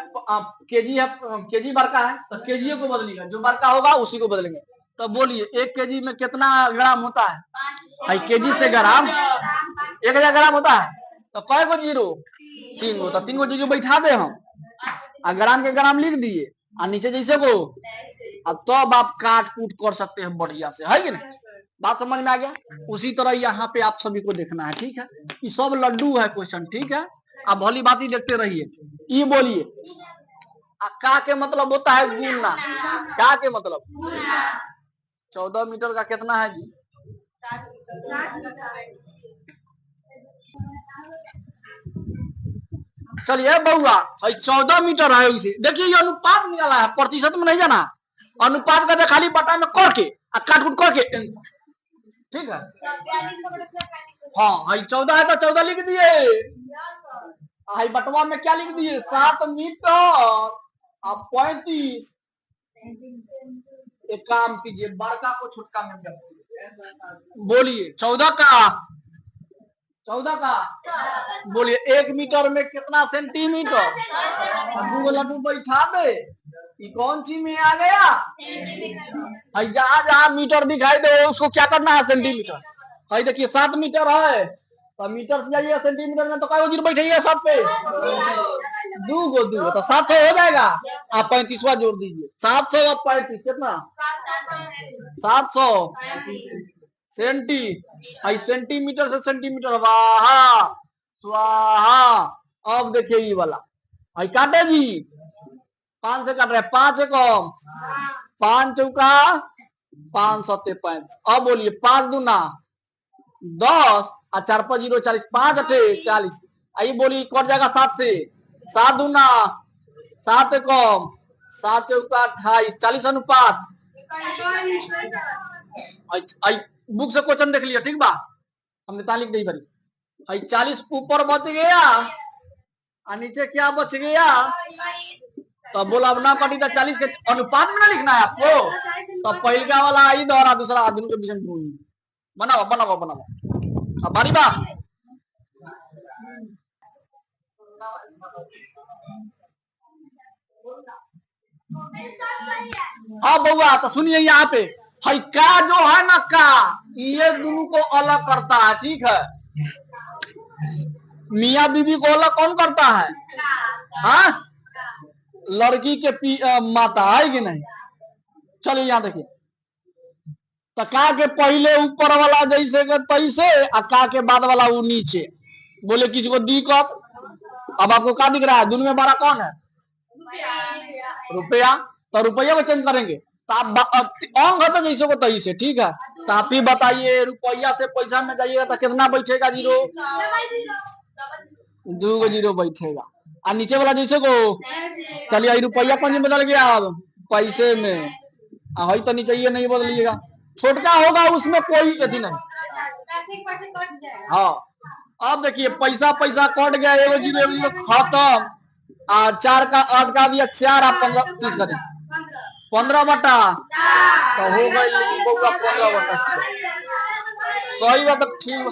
Speaker 1: केजी है, केजी बड़का है तो केजी को बदलिएगा, जो बड़का होगा उसी को बदलेंगे। तो बोलिए 1 केजी में कितना ग्राम होता है? भाई केजी से ग्राम 1000 ग्राम होता है। तो कै गो जीरो? 3 गो। तो 3 गो जीरो बैठा दे हम, ग्राम के ग्राम लिख दिए, और नीचे जैसे को, अब तब आप काट कूट कर सकते हैं बढ़िया से, है कि नहीं? बात समझ में आ गया? उसी तरह यहाँ पे आप सभी को देखना है, ठीक है? ये सब लड्डू है क्वेश्चन, ठीक है? आप भली बात ही देखते रहिए। ये बोलिए का के मतलब होता है गुना, का के मतलब 14 मीटर का कितना है जी? चलिए बउआ 14 मीटर है, उसे देखिए ये अनुपात निकाला है, प्रतिशत में नहीं जाना, अनुपात का खाली बटा में करके काट कूट करके, ठीक है? हाँ हाई 14 है तो 14 लिख दिए। हाई बटवा में क्या लिख दिए 7 मीटर अब 35। एक काम कीजिए बड़का को छोटका में बोलिए 14 का 14 का बोलिए 1 मीटर में कितना सेंटीमीटर। दो लड्डू बैठा दे ये कौन सी में आ गया। जहां जहां मीटर दिखाई दे उसको क्या करना है सेंटीमीटर। भाई देखिए 7 मीटर है तो मीटर से जाइए सेंटीमीटर में तो क्या जीरो बैठे 7 पे दो तो 700 हो जाएगा। आप 35वां जोड़ दीजिए 700 और 35 कितना 700 सेंटी आई सेंटीमीटर से सेंटीमीटर वाहा स्वाहा। अब देखिए ये वाला आई काटे जी 5 से काट रहे 5 कम 5 चौका 5 सत्ते 5। अब बोलिए 5 दूना 10 और 4 5 0 40 5 अठे 40। आई बोली कट जाएगा 7 से 7 दूना 7 कम 7 चौका 28 40 अनुपात। आई बुक से क्वेश्चन देख लिया ठीक बा हमने ता लिख दी बड़ी। आई 40 ऊपर बच गया और नीचे क्या बच गया तो बोला अब ना कटी तो 40 के अनुपात में ना लिखना है आपको। तो पहला वाला आई दोहरा दूसरा आदमी के बीच में बनाओ बनाओ बनाओ। अब बारी बा अब बउआ तो सुनिए यहाँ पे हई का जो है ना का ये दोनों को अलग करता है ठीक है। मियाँ बीबी को अलग कौन करता है हाँ लड़की के माता है कि नहीं। चलिए यहाँ देखिए तो का के पहले ऊपर वाला जैसे के तैसे और का के बाद वाला वो नीचे। बोले किसी को दिक्कत। अब आपको क्या दिख रहा है दोनों में बड़ा कौन है रुपया। तो रुपया को चेंज करेंगे तो आप अंक है तो जैसे को तैसे ठीक है। तो आप ही बताइए रुपया से पैसा में जाइएगा तो कितना बैठेगा जीरो 2 जीरो बैठेगा और नीचे वाला जैसे को चलिए रुपया कौन बदल गया अब पैसे में हई तो नीचे ये नहीं बदलिएगा छोटका होगा उसमें कोई अथी नहीं। हाँ अब देखिए पैसा पैसा कट गया 1 जीरो खत्म। 4 का 8 का दिया 4 आप 15 30 का दिया 15 बटा तो हो गई बउआ 15 बटा। सही बात ठीक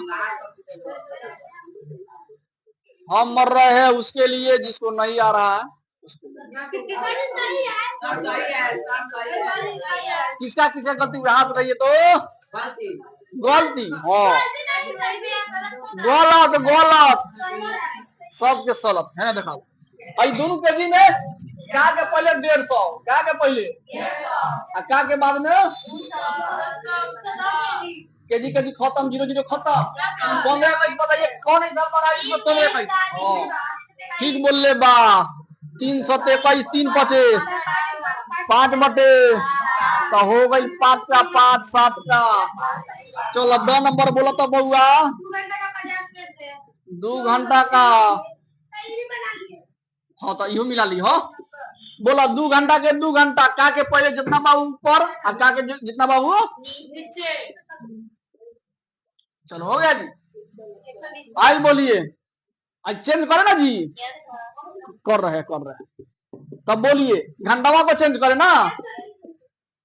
Speaker 1: हम मर रहे हैं उसके लिए जिसको नहीं आ रहा है किसका किसका गलती हुई हाथ रही है तो गलती हाँ गलत गलत सबके सलत है ना देखा। आई दोनों केजी में क्या के पहले 150 क्या के पहले क्या के बाद में केजी केजी खत्म 0 0 खत्म 15 21 बताइए कौन हिसाब पर आई इसमें 15 21 ठीक बोल ले बा 3 सत्ते 21 3 25 5 बटे तो हो गई 5 का 5 7 का। चलो 2 नंबर बोला तो बउआ 2 घंटा का हाँ तो यो मिला ली हो बोला 2 घंटा के 2 घंटा का के पहले जितना बाबू ऊपर और का के जितना बाबू नीचे। चलो हो गया जी आज बोलिए आज चेंज करे ना जी कर रहे तब बोलिए घंटावा को चेंज करे ना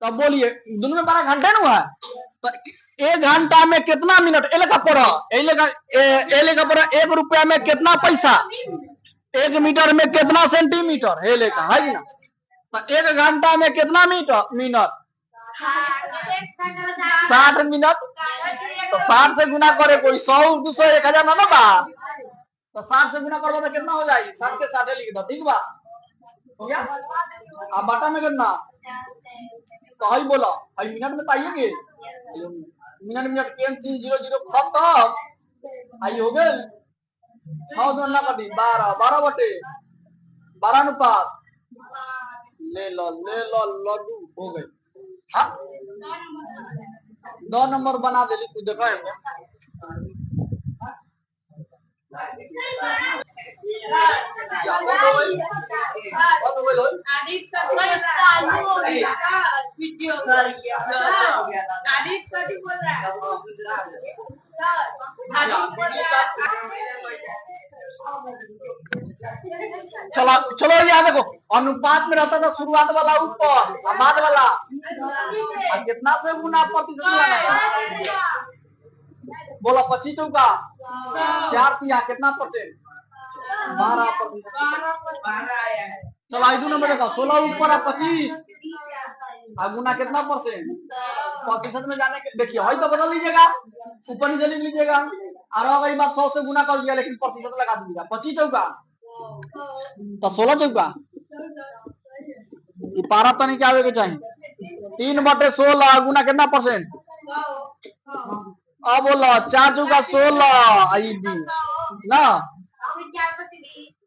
Speaker 1: तब बोलिए दोनों में 12 घंटे ना है तो 1 घंटा में कितना मिनट एले का पड़ा 1 रुपया में कितना पैसा 1 मीटर में कितना सेंटीमीटर है लेका है ना। तो 1 घंटा में कितना मिनट 60 मिनट तो 60 से गुना करे कोई 100 200 1000 ना बा तो 60 से गुना करबो तो कितना हो जाएगी 60 के 60 लिख दो ठीक बा हो गया। अब बटा में कितना तो हई बोला हई मिनट में पाइएगे मिनट कैंसिल 0 0 खत्म आई हो गए 6 2 ना कटी 12 बटे 12 अनुपात ले लो लड्डू हो गई। हाँ 2 नंबर बना दे तू देखा है चलो चलो यहाँ देखो, अनुपात में रहता था शुरुआत वाला ऊपर और बाद वाला, और कितना से गुना प्रतिशत लगाना? बोला 25 चौका 4 तिया कितना परसेंट? 12%। चलो आई दो नंबर देखो, 16 ऊपर और 25 और गुना कितना परसेंट? प्रतिशत में जाने के देखिए, वही तो बदल लीजिएगा, ऊपर नीचे लिख लीजिएगा। और अगर बात 100 से गुना कर दिया लेकिन प्रतिशत लगा दीजिएगा। 25 चौका तो 16 चौका, ये पारा तो नहीं क्या आवे के चाहिए। 3/16 गुना कितना परसेंट? अब बोलो 4 चौका 16 आई 20 ना,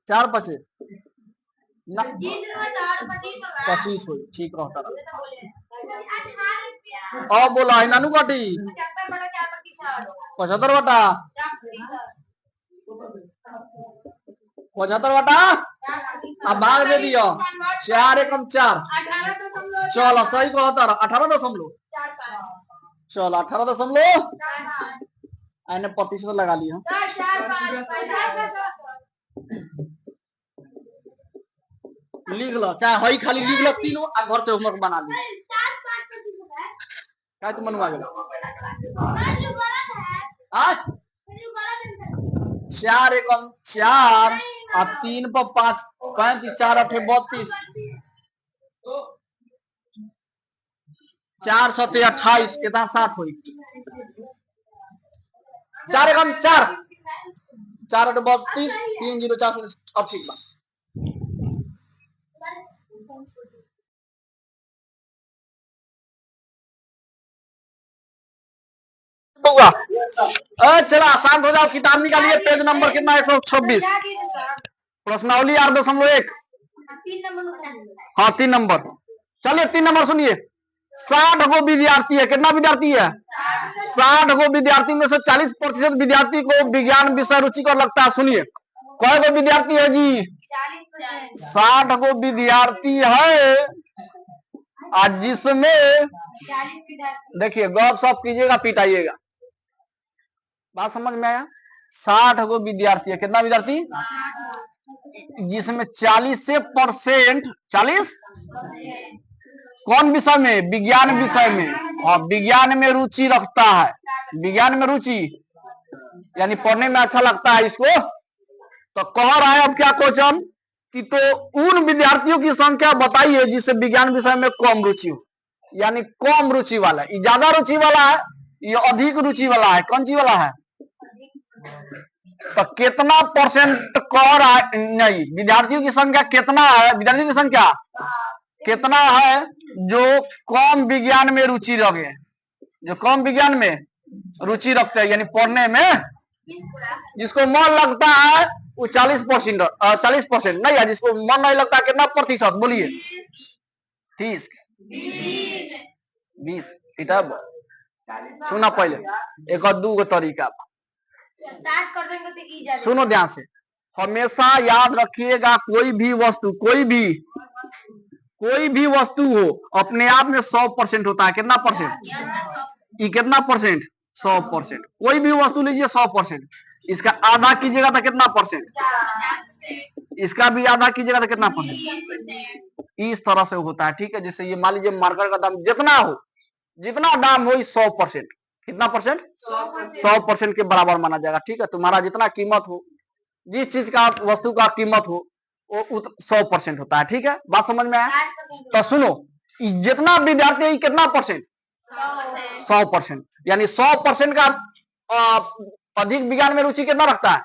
Speaker 1: 4 25 ना 25 हो, ठीक रहता। अब बोला है नानू काटी 75 बटा 75 बटा, अब भाग दे दियो 4 एकम 4, चलो सही को 18.4, चलो 18.4 आने प्रतिशत लगा लिया। लिख लो, चाहे हई खाली लिख लो तीनों आ घर से होमवर्क बना ली। क्या तुम मनवा गया? 4 एकम 4 और 3 पर 5 35 4 8 32 4 7 28 कितना 7 हुई? 4 एकम 4 4 8 32 3 0 4। अब ठीक बा। चला शांत हो जाओ, किताब निकालिए, पेज नंबर कितना? 126, प्रश्नावली 8.1। हाँ 3 नंबर, चलिए 3 नंबर सुनिए। 60 गो विद्यार्थी है, कितना विद्यार्थी है? 60 गो विद्यार्थी में से 40% विद्यार्थी को विज्ञान विषय रुचि को लगता है। सुनिए कौन गो विद्यार्थी है जी? 60 गो विद्यार्थी है, आज जिसमें देखिए गप सप कीजिएगा पिटाइएगा, बात समझ में आया? 60 गो विद्यार्थी है, कितना विद्यार्थी? जिसमें 40% 40 कौन विषय में? विज्ञान विषय में। और विज्ञान में रुचि रखता है, विज्ञान में रुचि यानी पढ़ने में अच्छा लगता है इसको। तो कह रहा है अब क्या क्वेश्चन कि तो उन विद्यार्थियों की संख्या बताइए जिससे विज्ञान विषय में कम रुचि हो, यानी कम रुचि वाला है, ज्यादा रुचि वाला है, ये अधिक रुचि वाला है, कौन सी वाला है? तो कितना परसेंट कह रहा है? नहीं, विद्यार्थियों की संख्या कितना है? विद्यार्थियों की संख्या कितना है जो कम विज्ञान में रुचि रखे, जो कम विज्ञान में रुचि रखते हैं, यानी पढ़ने में जिसको मन लगता है वो 40%, 40% नहीं है, जिसको मन नहीं लगता कितना प्रतिशत? बोलिए 30 20। सुना पहले एक और दो तरीका, सुनो ध्यान से, हमेशा याद रखिएगा कोई भी वस्तु कोई भी वस्तु हो अपने आप में 100% होता है। कितना परसेंट? ये कितना परसेंट? 100%। कोई भी वस्तु लीजिए 100%, इसका आधा कीजिएगा तो कितना परसेंट? इसका भी आधा कीजिएगा तो कितना परसेंट? इस तरह से होता है, ठीक है। जैसे ये मान लीजिए मार्कर का दाम जितना हो, जितना दाम हो 100%, कितना परसेंट? 100% के बराबर माना जाएगा, ठीक है। तुम्हारा जितना कीमत हो, जिस चीज का वस्तु का कीमत हो वो 100% होता है, ठीक है। बात समझ में आया? तो सुनो, जितना विद्यार्थी है कितना परसेंट? 100%, यानी 100% का अधिक विज्ञान में रुचि कितना रखता है?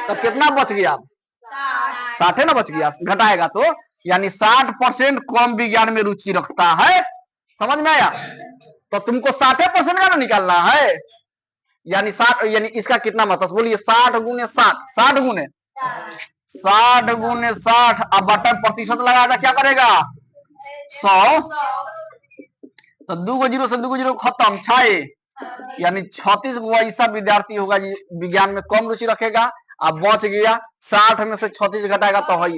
Speaker 1: तो कितना बच गया? 60 ना बच गया, घटाएगा तो यानी 60% कम विज्ञान में रुचि रखता है। समझ में आया? तो तुमको 60% का ना निकालना है, यानी 60, यानी इसका कितना मतलब? बोलिए 60 गुने 60, 60 गुने 60, अब बटन प्रतिशत लगाएगा, क्या करेगा? 100। तो 2 जीरो से 2 जीरो खत्म, 6, यानी 36 गो ऐसा विद्यार्थी होगा विज्ञान में कम रुचि रखेगा। अब बच गया 60 में से 36 घटाएगा तो है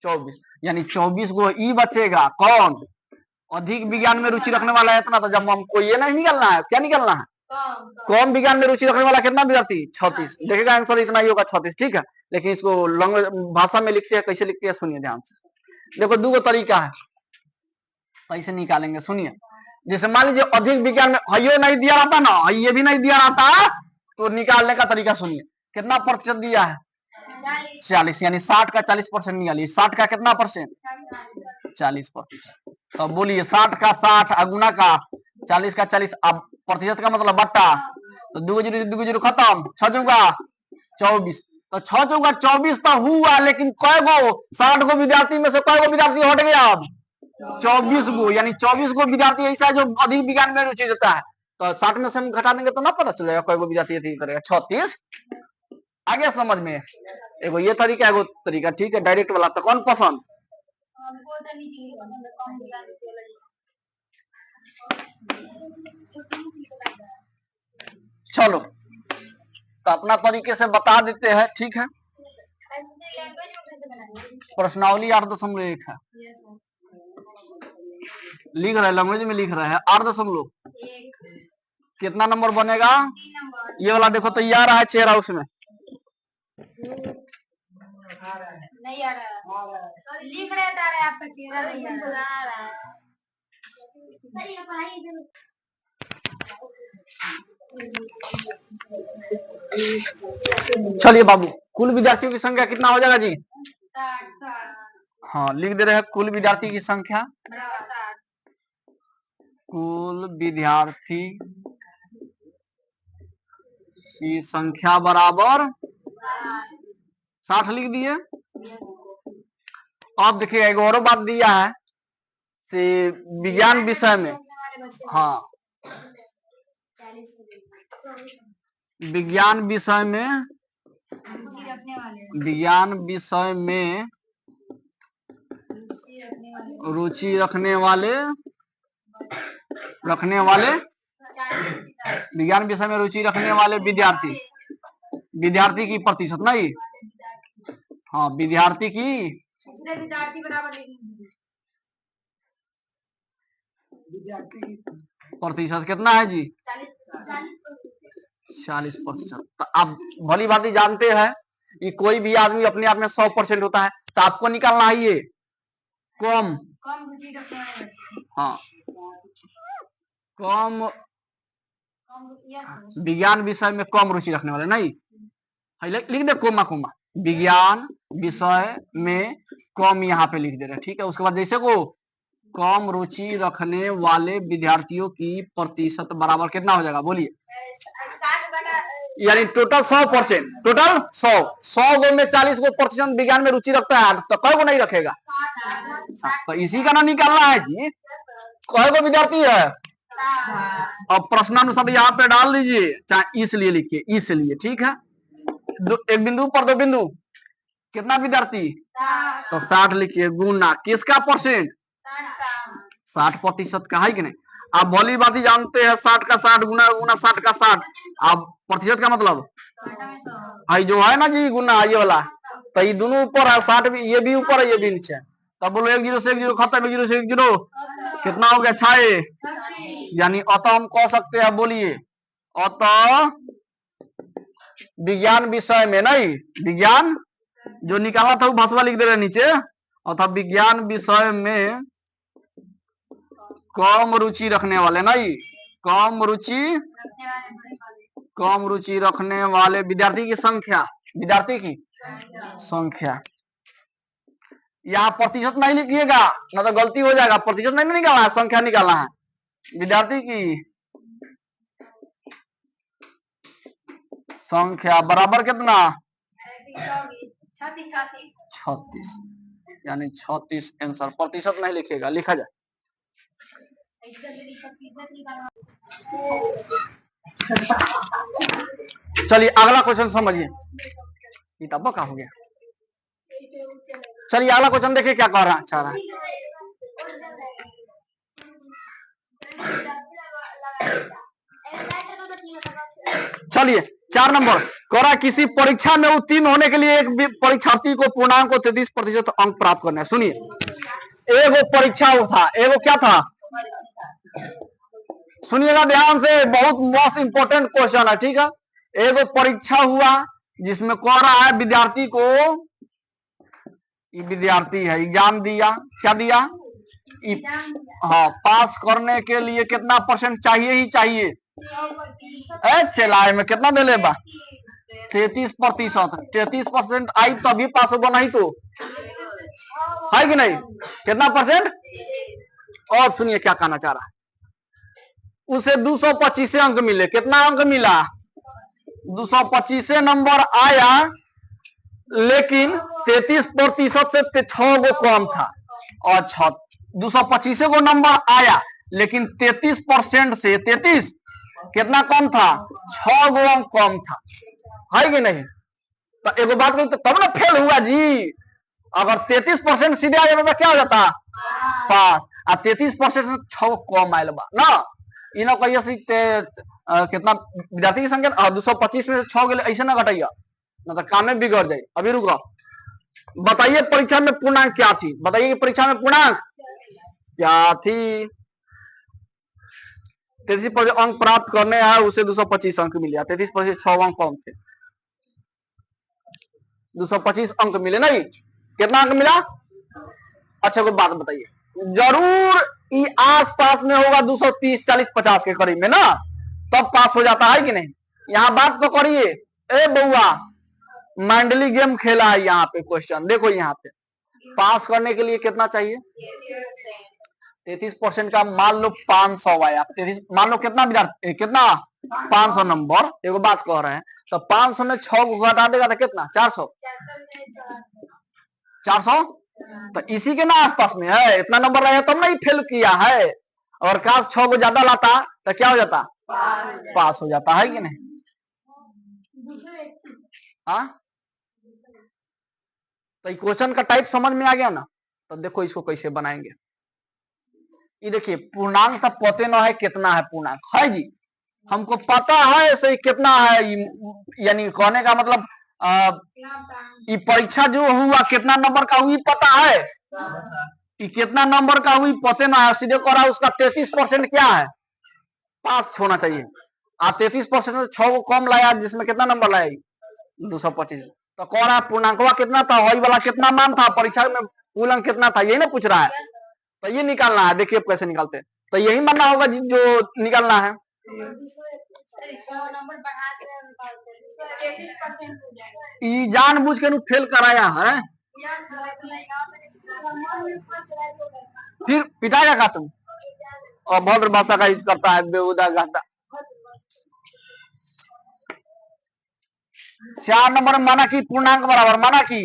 Speaker 1: 24, यानी 24 गो ई बचेगा। कौन अधिक विज्ञान में रुचि रखने वाला है? इतना। तो जब हमको ये नहीं निकलना है, क्या निकलना है? कम विज्ञान में रुचि रखने वाला कितना विद्यार्थी? 36। देखिएगा आंसर इतना ही होगा 36, ठीक है। लेकिन इसको लैंग्वेज भाषा में लिखते हैं, कैसे लिखते हैं सुनिए ध्यान से। देखो दो तरीका है कैसे निकालेंगे, सुनिए। जैसे मान लीजिए अधिक विज्ञान में हयो नहीं दिया रहता ना, ये भी नहीं दिया रहता, तो निकालने का तरीका सुनिए। कितना प्रतिशत दिया है? 40, यानी 60 का 40% निकालिए। 60 का कितना परसेंट? 40%। तो बोलिए 60 का 60 अगुना का 40 का 40, अब प्रतिशत का मतलब बट्टा, तो दो जीरो खत्म, 6 चौका 24। तो 6 चौका 24 तो हुआ, लेकिन कै गो 60 गो विद्यार्थी में से कै गो विद्यार्थी हट गया? अब 24 गो, यानी 24 गो विद्यार्थी ऐसा है जो अधिक विज्ञान में रुचि देता है। तो 60 में से हम घटा देंगे तो ना पता चलेगा कै गो विद्यार्थी करेगा? 36। आगे समझ में एगो ये तरीका, एगो तरीका, ठीक है डायरेक्ट वाला। तो कौन पसंद? चलो तो अपना तरीके से बता देते हैं, ठीक है। प्रश्नावली 8.1 है, लिख रहे लैंग्वेज में लिख रहे हैं 8.1। कितना नंबर बनेगा? ये वाला देखो तो यार है चेहरा उसमें
Speaker 2: नहीं आ रहा, लिख रहे थे आपका चेहरा नहीं आ रहा।
Speaker 1: चलिए बाबू, कुल विद्यार्थियों की संख्या कितना हो जाएगा जी?
Speaker 2: 60।
Speaker 1: हाँ लिख दे रहे हैं कुल विद्यार्थी की संख्या। कुल विद्यार्थी की संख्या बराबर 60 लिख दिए। अब देखिए एक और बात दिया है से विज्ञान विषय में, हाँ विज्ञान विषय में रुचि रखने वाले विज्ञान विषय में रुचि रखने वाले विद्यार्थी की प्रतिशत नहीं, हाँ विद्यार्थी की प्रतिशत कितना है जी? 40%। तो आप भली बात जानते हैं कि कोई भी आदमी अपने आप में 100% होता है, तो आपको निकालना है ये कम, हाँ कम विज्ञान विषय में कम रुचि रखने वाले नहीं, लिख दे कोमा कोमा, विज्ञान विषय में कम यहाँ पे लिख दे रहे, ठीक है। उसके बाद जैसे को कम रुचि रखने वाले विद्यार्थियों की प्रतिशत बराबर कितना हो जाएगा? बोलिए। यानी टोटल 100%, टोटल 100 गो में 40 गो प्रतिशत विज्ञान में रुचि रखता है, तो कै गो नहीं रखेगा? तो इसी का ना निकालना है जी, कै गो विद्यार्थी है। अब प्रश्नानुसार यहाँ पे डाल दीजिए, चाहे इसलिए लिखिए, इसलिए, ठीक है। एक बिंदु पर दो बिंदु, कितना विद्यार्थी? तो 60 लिखिए, गुना किसका परसेंट? 60% का है कि नहीं? आप भली बात ही जानते हैं 60 का 60 गुना गुना 60 का 60, अब प्रतिशत का मतलब है जो है ना जी गुना ये वाला, तो ये दोनों ऊपर है, 60 भी, ये भी ऊपर है ये भी नीचे। तब बोलो 1 0 से 1 0 खत्म, 1 0 से 1 0 कितना हो गया? 6। यानी अतः हम कह सकते हैं, बोलिए अतः विज्ञान विषय में नहीं, विज्ञान जो निकाला था वो भाषा लिख दे रहे नीचे, अतः विज्ञान विषय में कम रुचि रखने वाले नहीं, कम रुचि रखने वाले विद्यार्थी की संख्या, यहाँ प्रतिशत नहीं लिखिएगा ना तो गलती हो जाएगा। प्रतिशत नहीं निकालना है, संख्या निकालना है। विद्यार्थी की संख्या बराबर कितना? 36, यानी 36 आंसर। प्रतिशत नहीं लिखेगा, लिखा जाए। चलिए अगला क्वेश्चन समझिए, किताब का हो गया। चलिए अगला क्वेश्चन देखिए क्या कह रहा चाह रहा है। चलिए 4 नंबर कह रहा, किसी परीक्षा में उत्तीर्ण होने के लिए एक परीक्षार्थी को पूर्णांक को 33% अंक प्राप्त करना है। सुनिए, एगो परीक्षा था, एगो क्या था? सुनिएगा ध्यान से, बहुत मोस्ट इंपोर्टेंट क्वेश्चन है, ठीक है। एक परीक्षा हुआ जिसमें कह रहा है विद्यार्थी को, ये विद्यार्थी है, एग्जाम दिया, क्या दिया, हाँ, पास करने के लिए कितना परसेंट चाहिए ही चाहिए, चलाए में कितना दे ले बा, 33%। 33% आई तभी पास होगा, नहीं तो है कि नहीं, कितना परसेंट। और सुनिए क्या कहना चाह रहा है, उसे 225 अंक मिले, कितना अंक मिला, 225 नंबर आया, लेकिन 33% से 6 गो कम था। अच्छा, 225 गो नंबर आया, लेकिन 33% से 33 कितना कम था, 6 गो अंक कम था, है कि नहीं। तो एगो बात कही, तो तब ना फेल हुआ जी। अगर 33% सीधे आ जाता तो क्या हो जाता, पास। आ 33% से 6 कम आयल बा ना, इनो कहिए से कितना विद्यार्थी की संख्या 225 में से 6 गेले, ऐसे ना घटाइया, ना तो काम में बिगड़ जाए। अभी रुको, बताइए परीक्षा में पूर्णांक क्या थी, बताइए परीक्षा में पूर्णांक क्या थी। 33% अंक प्राप्त करने हैं, उसे 225 अंक मिले, 33% 6 अंक कम थे, 225 अंक मिले नहीं, कितना अंक मिला। अच्छा कोई बात बताइए, जरूर ये आस पास में होगा 230, 40, 50 के करीब में ना, तब पास हो जाता है कि नहीं। यहाँ बात पकड़िए, ए बउआ, मंडली गेम खेला है यहाँ पे। क्वेश्चन देखो, यहाँ पे पास करने के लिए कितना चाहिए, 33% का मान लो 500 आया, 33 मान लो कितना विद्यार्थी, कितना 500 नंबर। एगो बात कह रहे हैं, तो 500 में 6 को घटा देगा तो कितना, 400। 400 तो इसी के ना आसपास में है, इतना नंबर रहे तब नहीं फेल किया है। और काश 6 को ज्यादा लाता तो क्या हो जाता, पास हो जाता है कि नहीं। हाँ, तो क्वेश्चन का टाइप समझ में आ गया ना। तो देखो इसको कैसे बनाएंगे। ये देखिए, पूर्णांक तो पते ना है कितना है पूर्णांक, है जी, हमको पता है सही कितना है, यानी कहने का मतलब ये परीक्षा जो हुआ कितना नंबर का हुई पता है, ये कितना नंबर का हुई पते ना है, सीधे कह रहा है उसका 33% क्या है, पास होना चाहिए। 33% से 6 को कम लाया, जिसमें कितना नंबर लाया, 225। तो कह रहा है पूर्णांकवा कितना था, वही वाला कितना मान था, परीक्षा में कुल अंक कितना था, यही ना पूछ रहा है। तो ये निकालना है, देखिए कैसे निकालते हैं। तो यही मानना होगा जो निकालना है। ये जानबूझ के फेल कराया है, फिर पिटाएगा का तुम, और भद्र भाषा का यूज करता है, बेहुदा गाता। 4 नंबर माना कि पूर्णांक बराबर, माना कि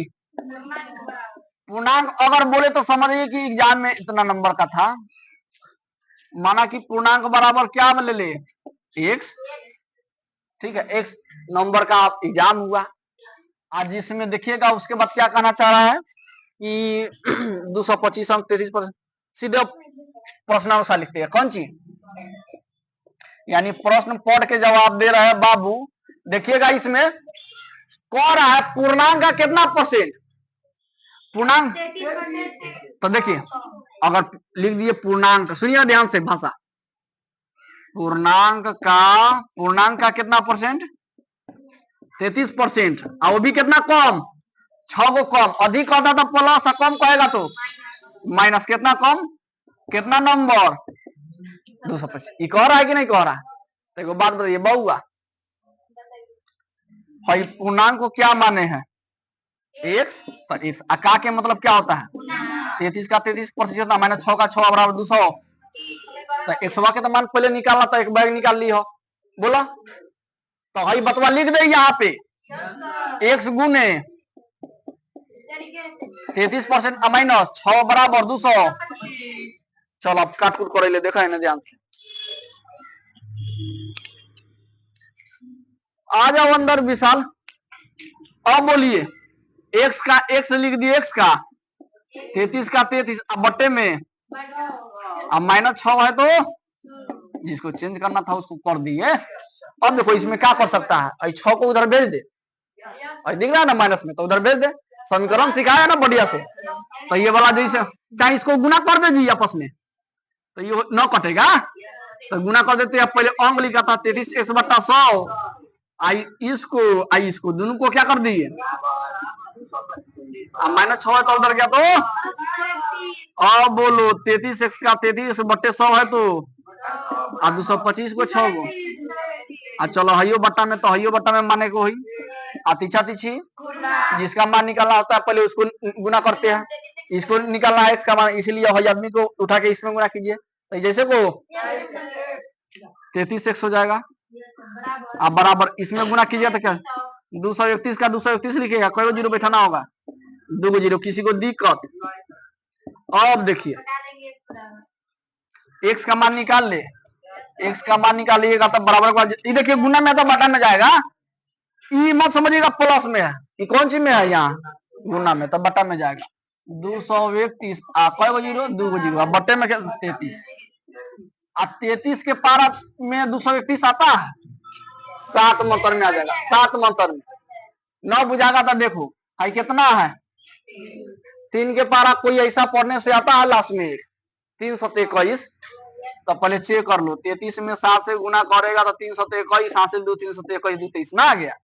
Speaker 1: पूर्णांक अगर बोले तो समझिए कि एग्जाम में इतना नंबर का था, माना कि पूर्णांक बराबर क्या ले ले, x, ठीक है, x नंबर का एग्जाम हुआ। आज जिसमें देखिएगा उसके बाद क्या कहना चाह रहा है कि 225 अंक 33%, सीधे प्रश्न अनुसार लिखते हैं, कौन चीज, यानी प्रश्न पढ़ के जवाब दे रहा है बाबू। देखिएगा इसमें कह रहा है पूर्णांक का कितना परसेंट, पूर्णांक, तो देखिए अगर लिख दिए पूर्णांक, सुनिए ध्यान से भाषा, पूर्णांक का कितना परसेंट, 33%, और वो भी कितना कम, 6 को कम, अधिक होता तो प्लस, कम कहेगा तो माइनस, कितना कम, कितना नंबर, 225। ये कह रहा है कि नहीं कह रहा है। देखो बात बताइए बउआ, भाई पूर्णांक को क्या माने हैं, x, तो x का के मतलब क्या होता है, 33 का 33% माइनस 6 का 6 बराबर 200। तो x के तो मान पहले निकालना, तो एक बैग निकाल ली हो, बोला। तो भाई बतवा लिख दे यहाँ पे, x गुने 33% माइनस 6 बराबर 200। चलो अब काट कूट कर ले, देखा है ना ध्यान से, आ जाओ अंदर विशाल। अब बोलिए, x का x लिख दिए, x का 33 का 33, अब बट्टे में, अब माइनस 6 है तो जिसको चेंज करना था उसको कर दिए। अब देखो इसमें क्या कर सकता है, 6 को उधर भेज दे, दिख रहा है ना माइनस में, तो उधर भेज दे, समीकरण सिखाया ना बढ़िया से। तो ये वाला जैसे चाहे इसको गुना कर दे जी आपस में, तो ये न कटेगा, तो गुना कर देते हैं। पहले अंक लिखा था 33x/100, आई इसको दोनों को क्या कर दिए, -6 है तो उधर गया तो अब बोलो 33x का 33/100 है तो 225 को 6 गो। चलो हइयो बट्टा में, तो हइयो बट्टा में माने को हुई तीछा तीछी जिसका मान निकालना होता है पहले उसको गुना करते हैं, इसको निकालना है x का मान, इसलिए हई आदमी को उठा के इसमें गुना कीजिए। तो जैसे को 33x हो जाएगा, अब बराबर इसमें गुना कीजिए तो क्या 231 का 231 लिखेगा, कोई जीरो बैठाना होगा, 2 जीरो, किसी को दिक्कत। अब देखिए x का मान निकाल ले, x का मान निकालिएगा तो बराबर, ये देखिए गुना में तो बटा में जाएगा, ये मत समझिएगा प्लस में है, ये कौन सी में है, यहाँ गुना में तो बटा में जाएगा। 231 कोई को जीरो 2 को जीरो, बट्टे में 33, अब 33 के पारा में 231 आता है, 7 मंत्र में आ जाएगा, 7 मंत्र में 9 बुझाएगा तो देखो है कितना है 3 के पारा, कोई ऐसा पढ़ने से आता है लास्ट में 321, तो पहले चेक कर लो 33 में 7 से गुना करेगा तो 321, 7 से 2 321 2 23 ना आ गया,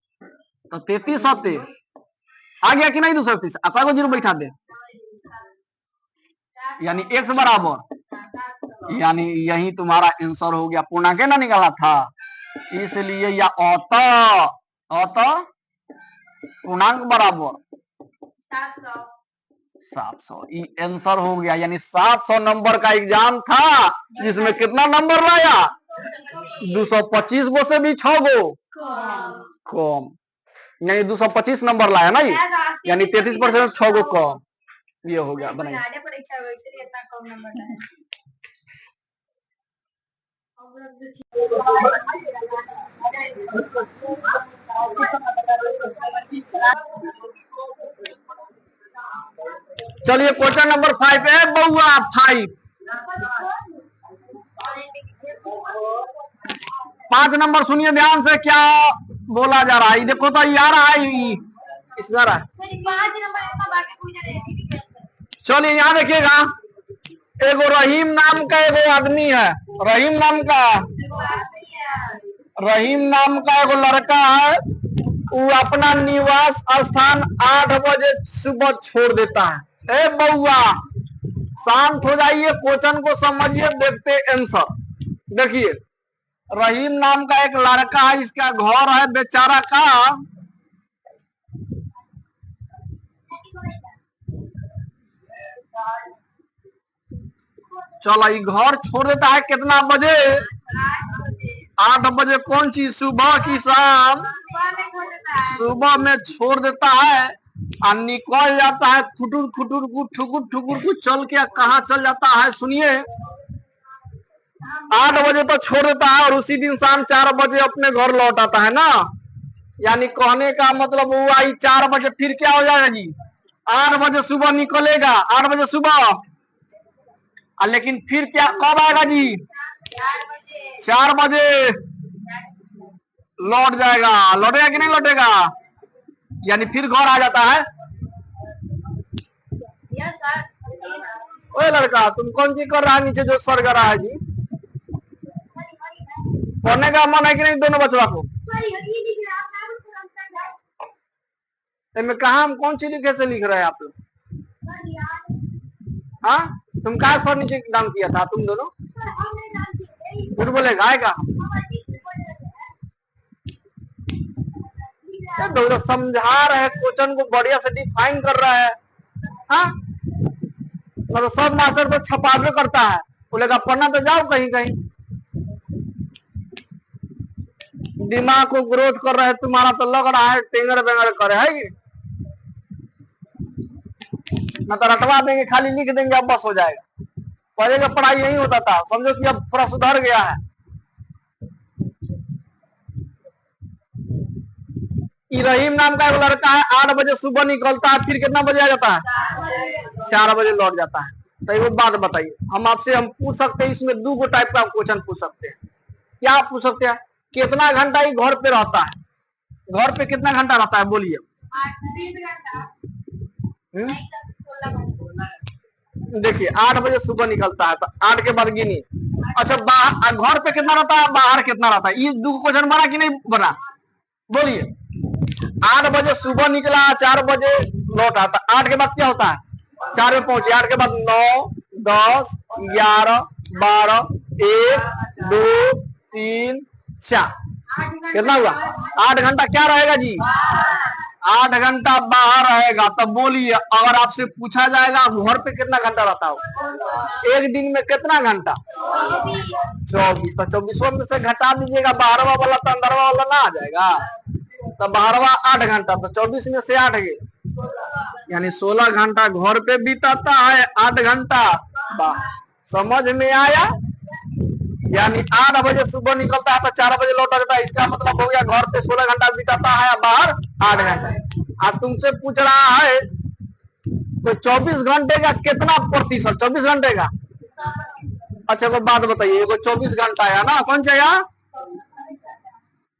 Speaker 1: तो 33 आ गया कि नहीं 231, कोई को जीरो बैठा दे, यानी x बराबर, यानी यही तुम्हारा आंसर हो गया, पूर्णांक ना निकाला था इसलिए या अत पूर्णांक बराबर 700, ये आंसर हो गया। यानी 700 नंबर का एग्जाम था जिसमें कितना नंबर लाया 225 गो से भी 6 गो कम, यानी 225 नंबर लाया ना, यानी 33% 6 गो कम, ये हो गया। बनाइए चलिए क्वेश्चन नंबर 5 है बउआ 5 नंबर सुनिए ध्यान से क्या बोला जा रहा है, देखो तो ये आ रहा है, इसमें आ रहा है। चलिए यहाँ देखिएगा, एगो रहीम नाम का एगो आदमी है, रहीम नाम का एगो लड़का है, वो अपना निवास स्थान 8 बजे सुबह छोड़ देता है। ए बउआ शांत हो जाइए, क्वेश्चन को समझिए, देखते आंसर। देखिए रहीम नाम का एक लड़का है, इसका घर है बेचारा का चलो ये घर छोड़ देता है कितना बजे 8 बजे, कौन सी सुबह की शाम, सुबह में छोड़ देता है और निकल जाता है खुटुर खुटुर ठुकुर ठुकुर को चल के कहाँ चल जाता है सुनिए, 8 बजे तो छोड़ देता है और उसी दिन शाम 4 बजे अपने घर लौट आता है ना, यानी कहने का मतलब हुआ 4 बजे फिर क्या हो जाएगा जी 8 बजे सुबह निकलेगा, 8 बजे सुबह, लेकिन फिर क्या कब आएगा जी 4 बजे लौट जाएगा, लौटेगा कि नहीं लौटेगा, यानी फिर घर आ जाता है। ओए लड़का तुम कौन चीज कर रहा है नीचे जो सर कर रहा है जी, पढ़ने का मन है कि नहीं दोनों बचवा को, इनमें कहा हम कौन सी लिखे से लिख रहे हैं आप लोग, हाँ तुम कहा सर नीचे काम किया था तुम दोनों, झूठ बोलेगा आएगा, तो समझा रहे क्वेश्चन को बढ़िया से डिफाइन कर रहा है, हाँ मतलब सब मास्टर तो छपावे करता है, बोलेगा पढ़ना तो जाओ कहीं कहीं, दिमाग को ग्रोथ कर रहे हैं, तुम्हारा तो लग रहा है टेंगर बेंगर करे है कि न तो रटवा देंगे खाली लिख देंगे अब बस हो जाएगा, पहले का पढ़ाई नहीं होता था, समझो कि अब थोड़ा सुधर गया है। रहीम नाम का एक लड़का है, 8 बजे सुबह निकलता है, फिर कितना बजे आ जाता है 4 बजे लौट जाता है। तो एक बात बताइए, हम आपसे हम पूछ सकते हैं, इसमें 2 टाइप का क्वेश्चन पूछ सकते हैं, क्या आप पूछ सकते हैं कितना घंटा ये घर पे रहता है, घर पे कितना घंटा रहता है बोलिए, देखिए 8 बजे सुबह निकलता है तो 8 के बाद गिनिए। अच्छा बाहर घर पे कितना रहता है, बाहर कितना रहता है, ये दो क्वेश्चन बना कि नहीं बना, बोलिए। 8 बजे सुबह निकला, 4 बजे लौटा, तो 8 के बाद क्या होता है, 4 में पहुंचे, 8 के बाद 9, 10, 11, 12, 1, 2, 3, 4, कितना हुआ, 8 घंटा क्या रहेगा जी, 8 घंटा बाहर रहेगा। तब बोलिए अगर आपसे पूछा जाएगा घर पे कितना घंटा रहता हो, एक दिन में कितना घंटा, 24, तो 24 में से घटा दीजिएगा 12वां वाला, तो 15वां वाला ना आ जाएगा, तो 12वां 8 घंटा, तो 24 में से 8 गए, यानी 16 घंटा घर पे बीताता है, 8 घंटा बाहर। समझ में आया, यानी 8 बजे सुबह निकलता है तो 4 बजे लौटा जाता है, इसका मतलब हो गया घर पे 16 घंटा बिताता है, बाहर 8 घंटा। अब तुमसे पूछ रहा है तो 24 घंटे का कितना प्रतिशत, 24 घंटे का, अच्छा वो बात बताइए, वो 24 घंटा है ना, कौन चाहिए,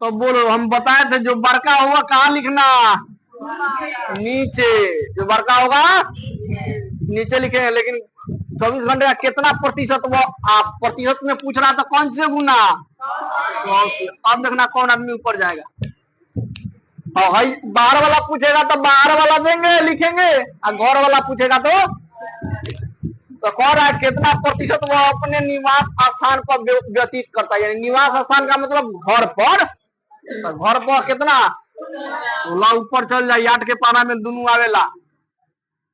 Speaker 1: तो बोलो, हम बताए थे जो बड़का होगा कहाँ लिखना, नीचे, जो बड़का होगा नीचे लिखेंगे, लेकिन 24 घंटे का कितना प्रतिशत, वो आप प्रतिशत में पूछ रहा था, कौन से गुना, 100 से। अब देखना कौन आदमी ऊपर जाएगा, और भाई बाहर वाला पूछेगा तो बाहर वाला देंगे लिखेंगे, और घर वाला पूछेगा तो कह रहा है कितना प्रतिशत वो अपने निवास स्थान पर व्यतीत करता है, यानी निवास स्थान का मतलब घर पर, तो घर पर कितना 16 ऊपर चल जाए, 8 के पारा में दोनों आवेला,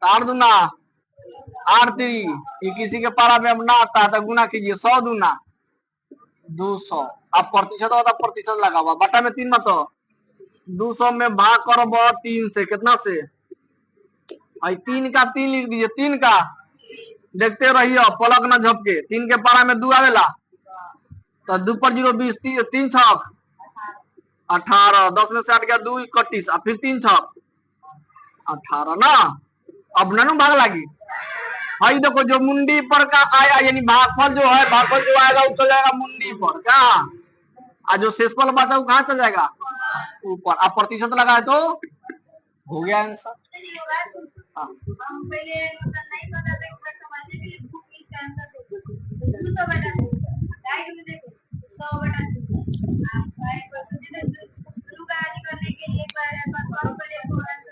Speaker 1: 8 दूना 8 3, ये किसी के पारा में अब ना आता है तो गुना कीजिए, 100 दूना 200, अब प्रतिशत होता प्रतिशत लगा हुआ, बटा में 3 मत, 200 में भाग करो 3 से, कितना से, 3 का 3 लिख दीजिए, 3 का देखते रहिए पलक न झपके, 3 के पारा में 2 आवेला, तो 2 पर 0 20, 3 छक 18, 10 में से 8 गया 2 31, और फिर 3 छक 18 ना, अब ननु भाग लगी, भाई देखो जो मुंडी पर का आया, यानी भागफल जो है, भागफल जो आएगा वो चल जाएगा मुंडी पर क्या, और जो शेषफल बचा वो कहाँ चल जाएगा ऊपर, अब प्रतिशत लगाए तो हो गया आंसर। हाँ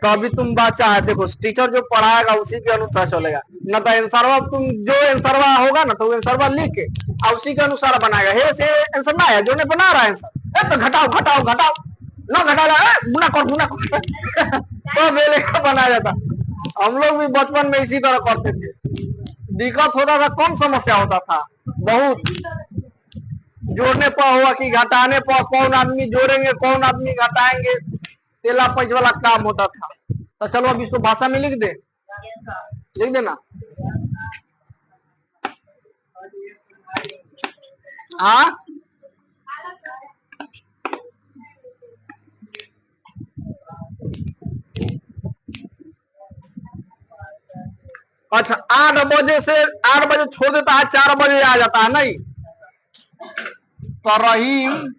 Speaker 1: तो अभी तुम बच्चा है, देखो टीचर जो पढ़ाएगा उसी के अनुसार चलेगा, न तो आंसरवा तुम जो आंसरवा होगा ना तो आंसरवा लिख के और उसी के अनुसार बनाएगा, हे से आंसर ना है जो ने बना रहा है आंसर, तो घटाओ घटाओ घटाओ ना, घटा गुना कर तो मेले का बनाया जाता। हम लोग भी बचपन में इसी तरह करते थे, दिक्कत होता था, कौन समस्या होता था बहुत, जोड़ने पर हुआ कि घटाने पर, कौन आदमी जोड़ेंगे कौन आदमी घटाएंगे, तेला पैंच वाला काम होता था। तो चलो अब इसको भाषा में लिख दे, लिख देना, हाँ अच्छा 8 बजे से 8 बजे छोड़ देता है, 4 बजे आ जाता है नहीं, तो रहीम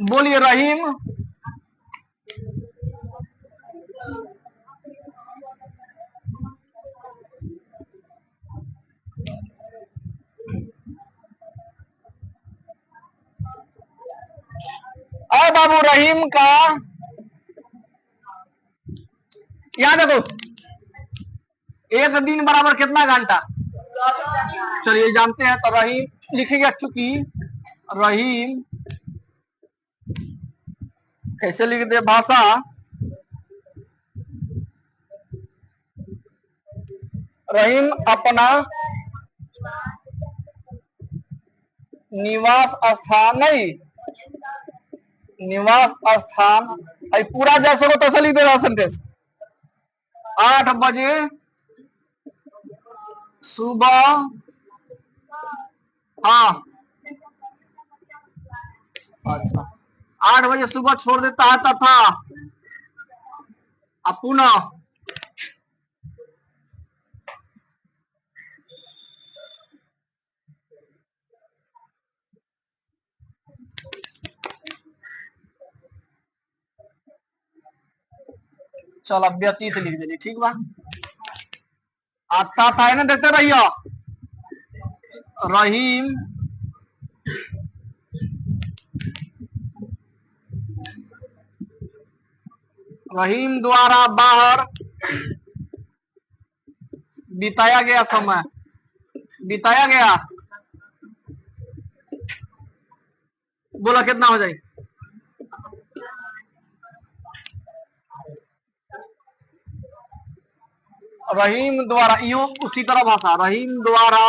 Speaker 1: बोलिए, रहीम और बाबू रहीम का, याद देखो एक दिन बराबर कितना घंटा, चलिए जानते हैं, तो रहीम लिखेगा, चूंकि रहीम कैसे लिख दे भाषा, रहीम अपना निवास स्थान नहीं, निवास स्थान पूरा जैसे को तैसे लिख देगा सेंटेंस, 8 बजे सुबह, हाँ अच्छा 8 बजे सुबह छोड़ देता है तथा पुनः चलो व्यतीत लिख देली, ठीक बा। आता था ना, देखते रहियो। रहीम द्वारा बाहर बिताया गया समय, बिताया गया, बोला कितना हो जाए? रहीम द्वारा, यो उसी तरह भाषा, रहीम द्वारा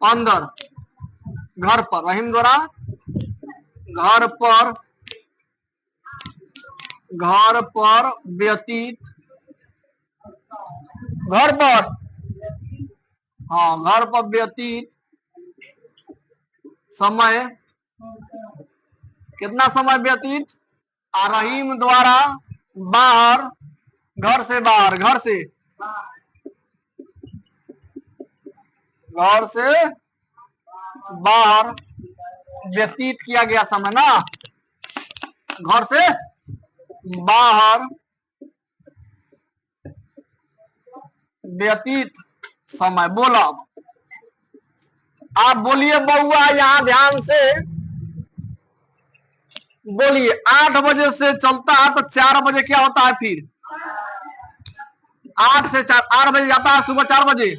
Speaker 1: अंदर, घर पर, रहीम द्वारा घर पर व्यतीत, घर पर, हाँ घर पर व्यतीत समय, कितना समय व्यतीत? रहीम द्वारा बाहर, घर से बाहर, घर से बाहर व्यतीत किया गया समय ना, घर से बाहर व्यतीत समय। बोलो आप बोलिए बउआ, यहां ध्यान से बोलिए। 8 बजे से चलता है तो 4 बजे क्या होता है फिर? 8 से 4, 8 बजे जाता है सुबह 4 बजे।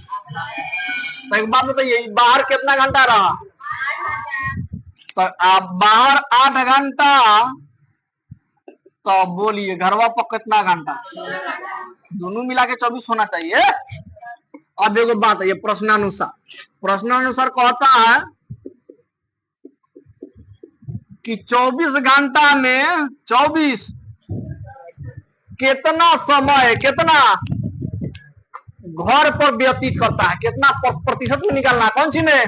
Speaker 1: तो एक बात बताइए, बाहर कितना घंटा रहा? तो आप बाहर 8 घंटा, तो बोलिए घरवा पर कितना घंटा? दोनों मिला के 24 होना चाहिए। अब देखो बात है, ये प्रश्नानुसार कहता है कि 24 घंटा में 24 कितना समय, कितना घर पर व्यतीत करता है, कितना प्रतिशत में निकालना, कौन सी में?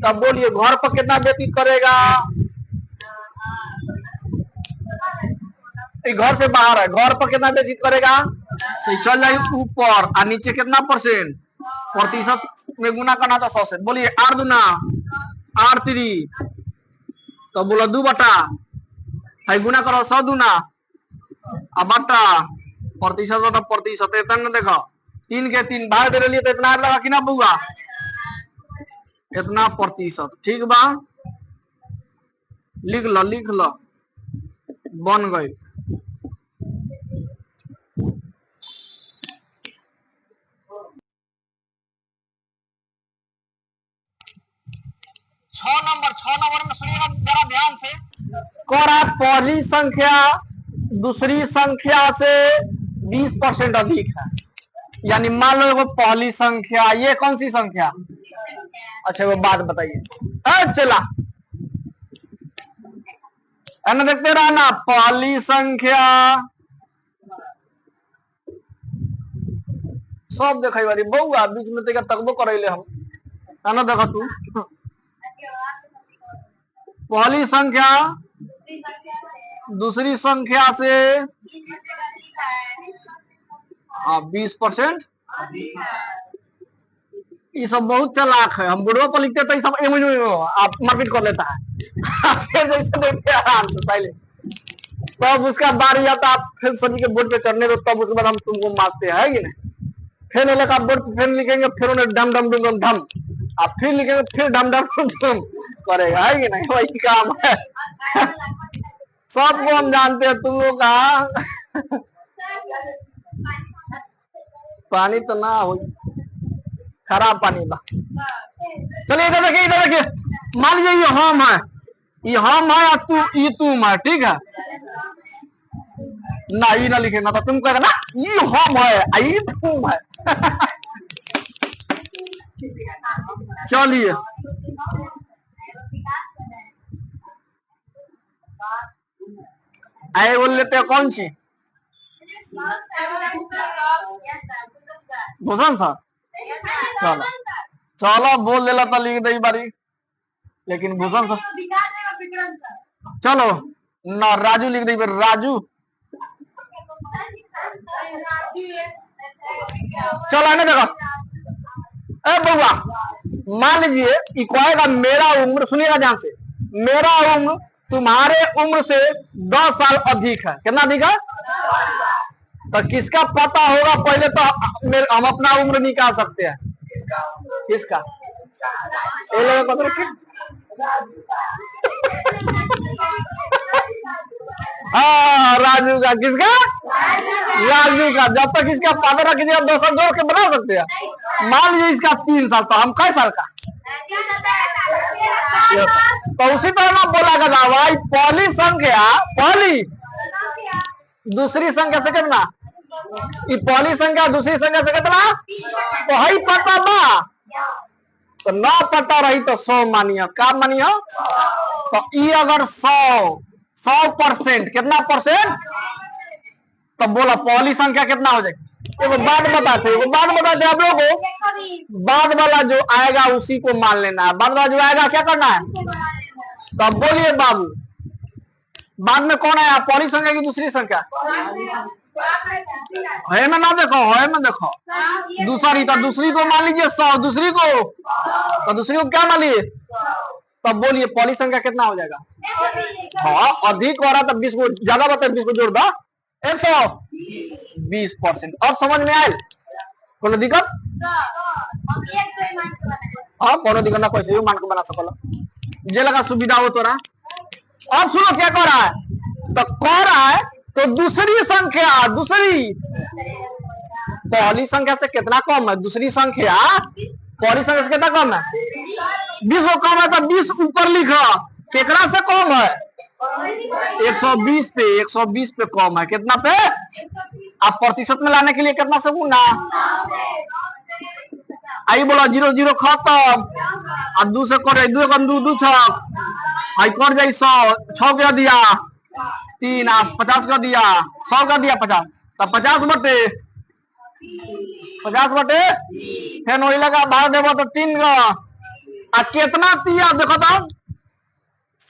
Speaker 1: तब बोलिए घर पर कितना व्यतीत करेगा? घर से बाहर है, घर पर कितना व्यतीत करेगा? तो चल जाए ऊपर, और नीचे कितना परसेंट? प्रतिशत में गुना करना था 100 से। बोलिए 8 दूना 8 3, तो बोला 2 बटा, है गुना करो 100 दूना, अब बटा प्रतिशत बता प्रतिशत, इतना देखो 3 के 3 भाग दे लिए तो इतना लगा कि ना बुआ, इतना प्रतिशत, ठीक बा। लिख लो, बन गई। छह नंबर में सुनिएगा जरा ध्यान से। कोरा पहली संख्या दूसरी संख्या से 20% अधिक है, यानी मान लो पहली संख्या, ये कौन सी संख्या? अच्छा वो बात बताइए, चला है ना, देखते रहना। पहली संख्या सब देखा बारी बउआ, बीच में तेरा तकबो करे हम, है ना, देखा तू। पहली संख्या दूसरी संख्या से 20%। ये सब बहुत चालाक है, हम बुढ़वा पर लिखते तो ये सब आप मार्केट कर लेता है। फिर जैसे देखते आराम से साइलेंट, तब उसका बारी आता, आप फिर सभी के बोर्ड पे चढ़ने दो, तब उसके बाद हम तुमको मारते हैं कि नहीं। फिर लगा बोर्ड पे फिर लिखेंगे, फिर उन्हें डम डम डम डम, आप फिर लिखेंगे, फिर डम डम डम करेगा, है कि नहीं? वही काम है। सबको हम जानते हैं, तुम लोग का पानी तो ना हो, खराब पानी बा। चलिए इधर देखिए, मान लीजिए ये हम है, ये तुम है, ठीक है ना? ये ना लिखे ना, तो तुम कहेगा ना ये हम है, ये तुम है। चलिए आए बोल लेते हैं, कौन सी? भूषण सर, चलो बोल देला तो लिख दे बारी, लेकिन भूषण सर चलो ना, राजू लिख दे, राजू। चलो आने देखो, ए बउआ मान लीजिए कि कहेगा मेरा उम्र, सुनिएगा ध्यान से, मेरा उम्र तुम्हारे उम्र से 10 साल अधिक है। कितना अधिक है? तो किसका पता होगा पहले तो हम अपना उम्र निकाल सकते हैं। किसका? ये लोगों को तो हाँ राजू का। किसका? राजू का। जब तक इसका पता रखिए आप 2 साल जोड़ के बना सकते हैं। मान लीजिए इसका 3 साल, तो हम कै साल का? तो उसी तरह ना बोला गया भाई पहली संख्या, पहली दूसरी संख्या से कितना? ये पहली संख्या दूसरी संख्या से कितना? तो है पता बा, तो ना पता रही तो 100 मानियो। क्या मानियो? तो ये अगर 100% कितना परसेंट, तो बोला पहली संख्या कितना हो जाएगी? एगो बाद बताते आप लोगों को। बाद वाला जो आएगा उसी को मान लेना है। बाद वाला जो आएगा क्या करना है? तो अब बोलिए बाबू, बाद में कौन आया? पहली संख्या की दूसरी संख्या? है में ना देखो, है में देखो दूसरी। तो दूसरी को मान लीजिए 100, दूसरी को, तो दूसरी को क्या मान लीजिए? तब बोलिए पहली संख्या कितना हो जाएगा? हाँ अधिक हो रहा तो 20 को ज्यादा बताए, 20 को जोड़ दो 120%। अब समझ में आयल? कोनो दिक्कत? हाँ कोनो दिक्कत ना, कैसे भी मान को बना सको जे लगा सुविधा हो तो रहा। अब सुनो क्या कह रहा है? तो कह रहा है तो दूसरी संख्या, दूसरी पहली संख्या से कितना कम है? दूसरी संख्या पहली संख्या से कितना कम है? 20 को कम है तो 20 ऊपर लिखा। केकरा से कम है? 120 पे। 120 पे कम है। कितना पे? आप प्रतिशत में लाने के लिए कितना से गुना? आई बोला 0 0 खत्म। अब 2 से कर 2 कम 2 2 छक आई कर जाई 100 6 का दिया 3 50 का दिया 100 का दिया 50, तब 50 बटे फिर वही लगा भाग देव तो 3 का। आ कितना तिया देखो तो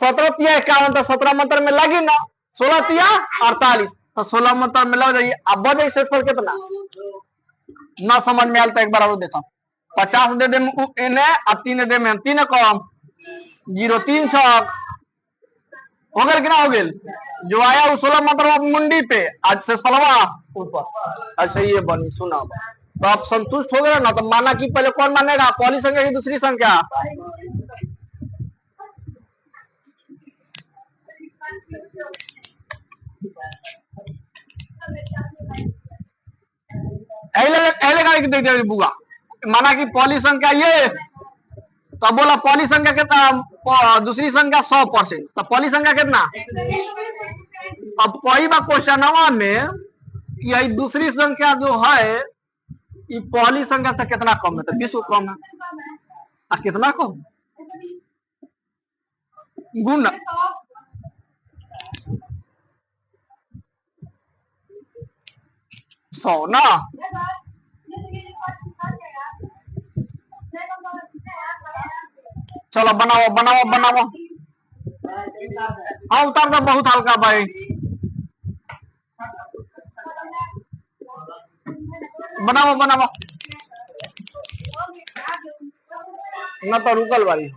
Speaker 1: 17 तिया 51, तो 17 मंत्र में लगी ना 16 तिया 48, तो 16 मंत्र में लग जाइए। अब बजे शेष पर कितना ना समझ में आयल तो एक बार और देखो। 50 दे दे इन्हें अब 3 दे में 3 कम 0 3 छक हो गल कि ना हो गल। जो आया वो 16 मंत्र मुंडी पे, आज शेष फलवा ऊपर। अच्छा ये बनी सुना तो आप संतुष्ट हो गए ना। तो माना कि पहले कौन मानेगा? पहली संख्या की दूसरी संख्या? बुआ माना कि पहली संख्या ये, तो बोला पहली संख्या कितना? दूसरी संख्या 100%, तो पहली संख्या कितना? अब कोई बात क्वेश्चन में कि यही दूसरी संख्या जो है ये पहली संख्या से कितना कम है? तो 20 को कम है। कितना कम? गुण 100 ना। चलो बनाओ बनाओ बनाओ। हाँ उतार दो, बहुत हल्का भाई। बनाओ बनाओ ना तो रुकल वाली।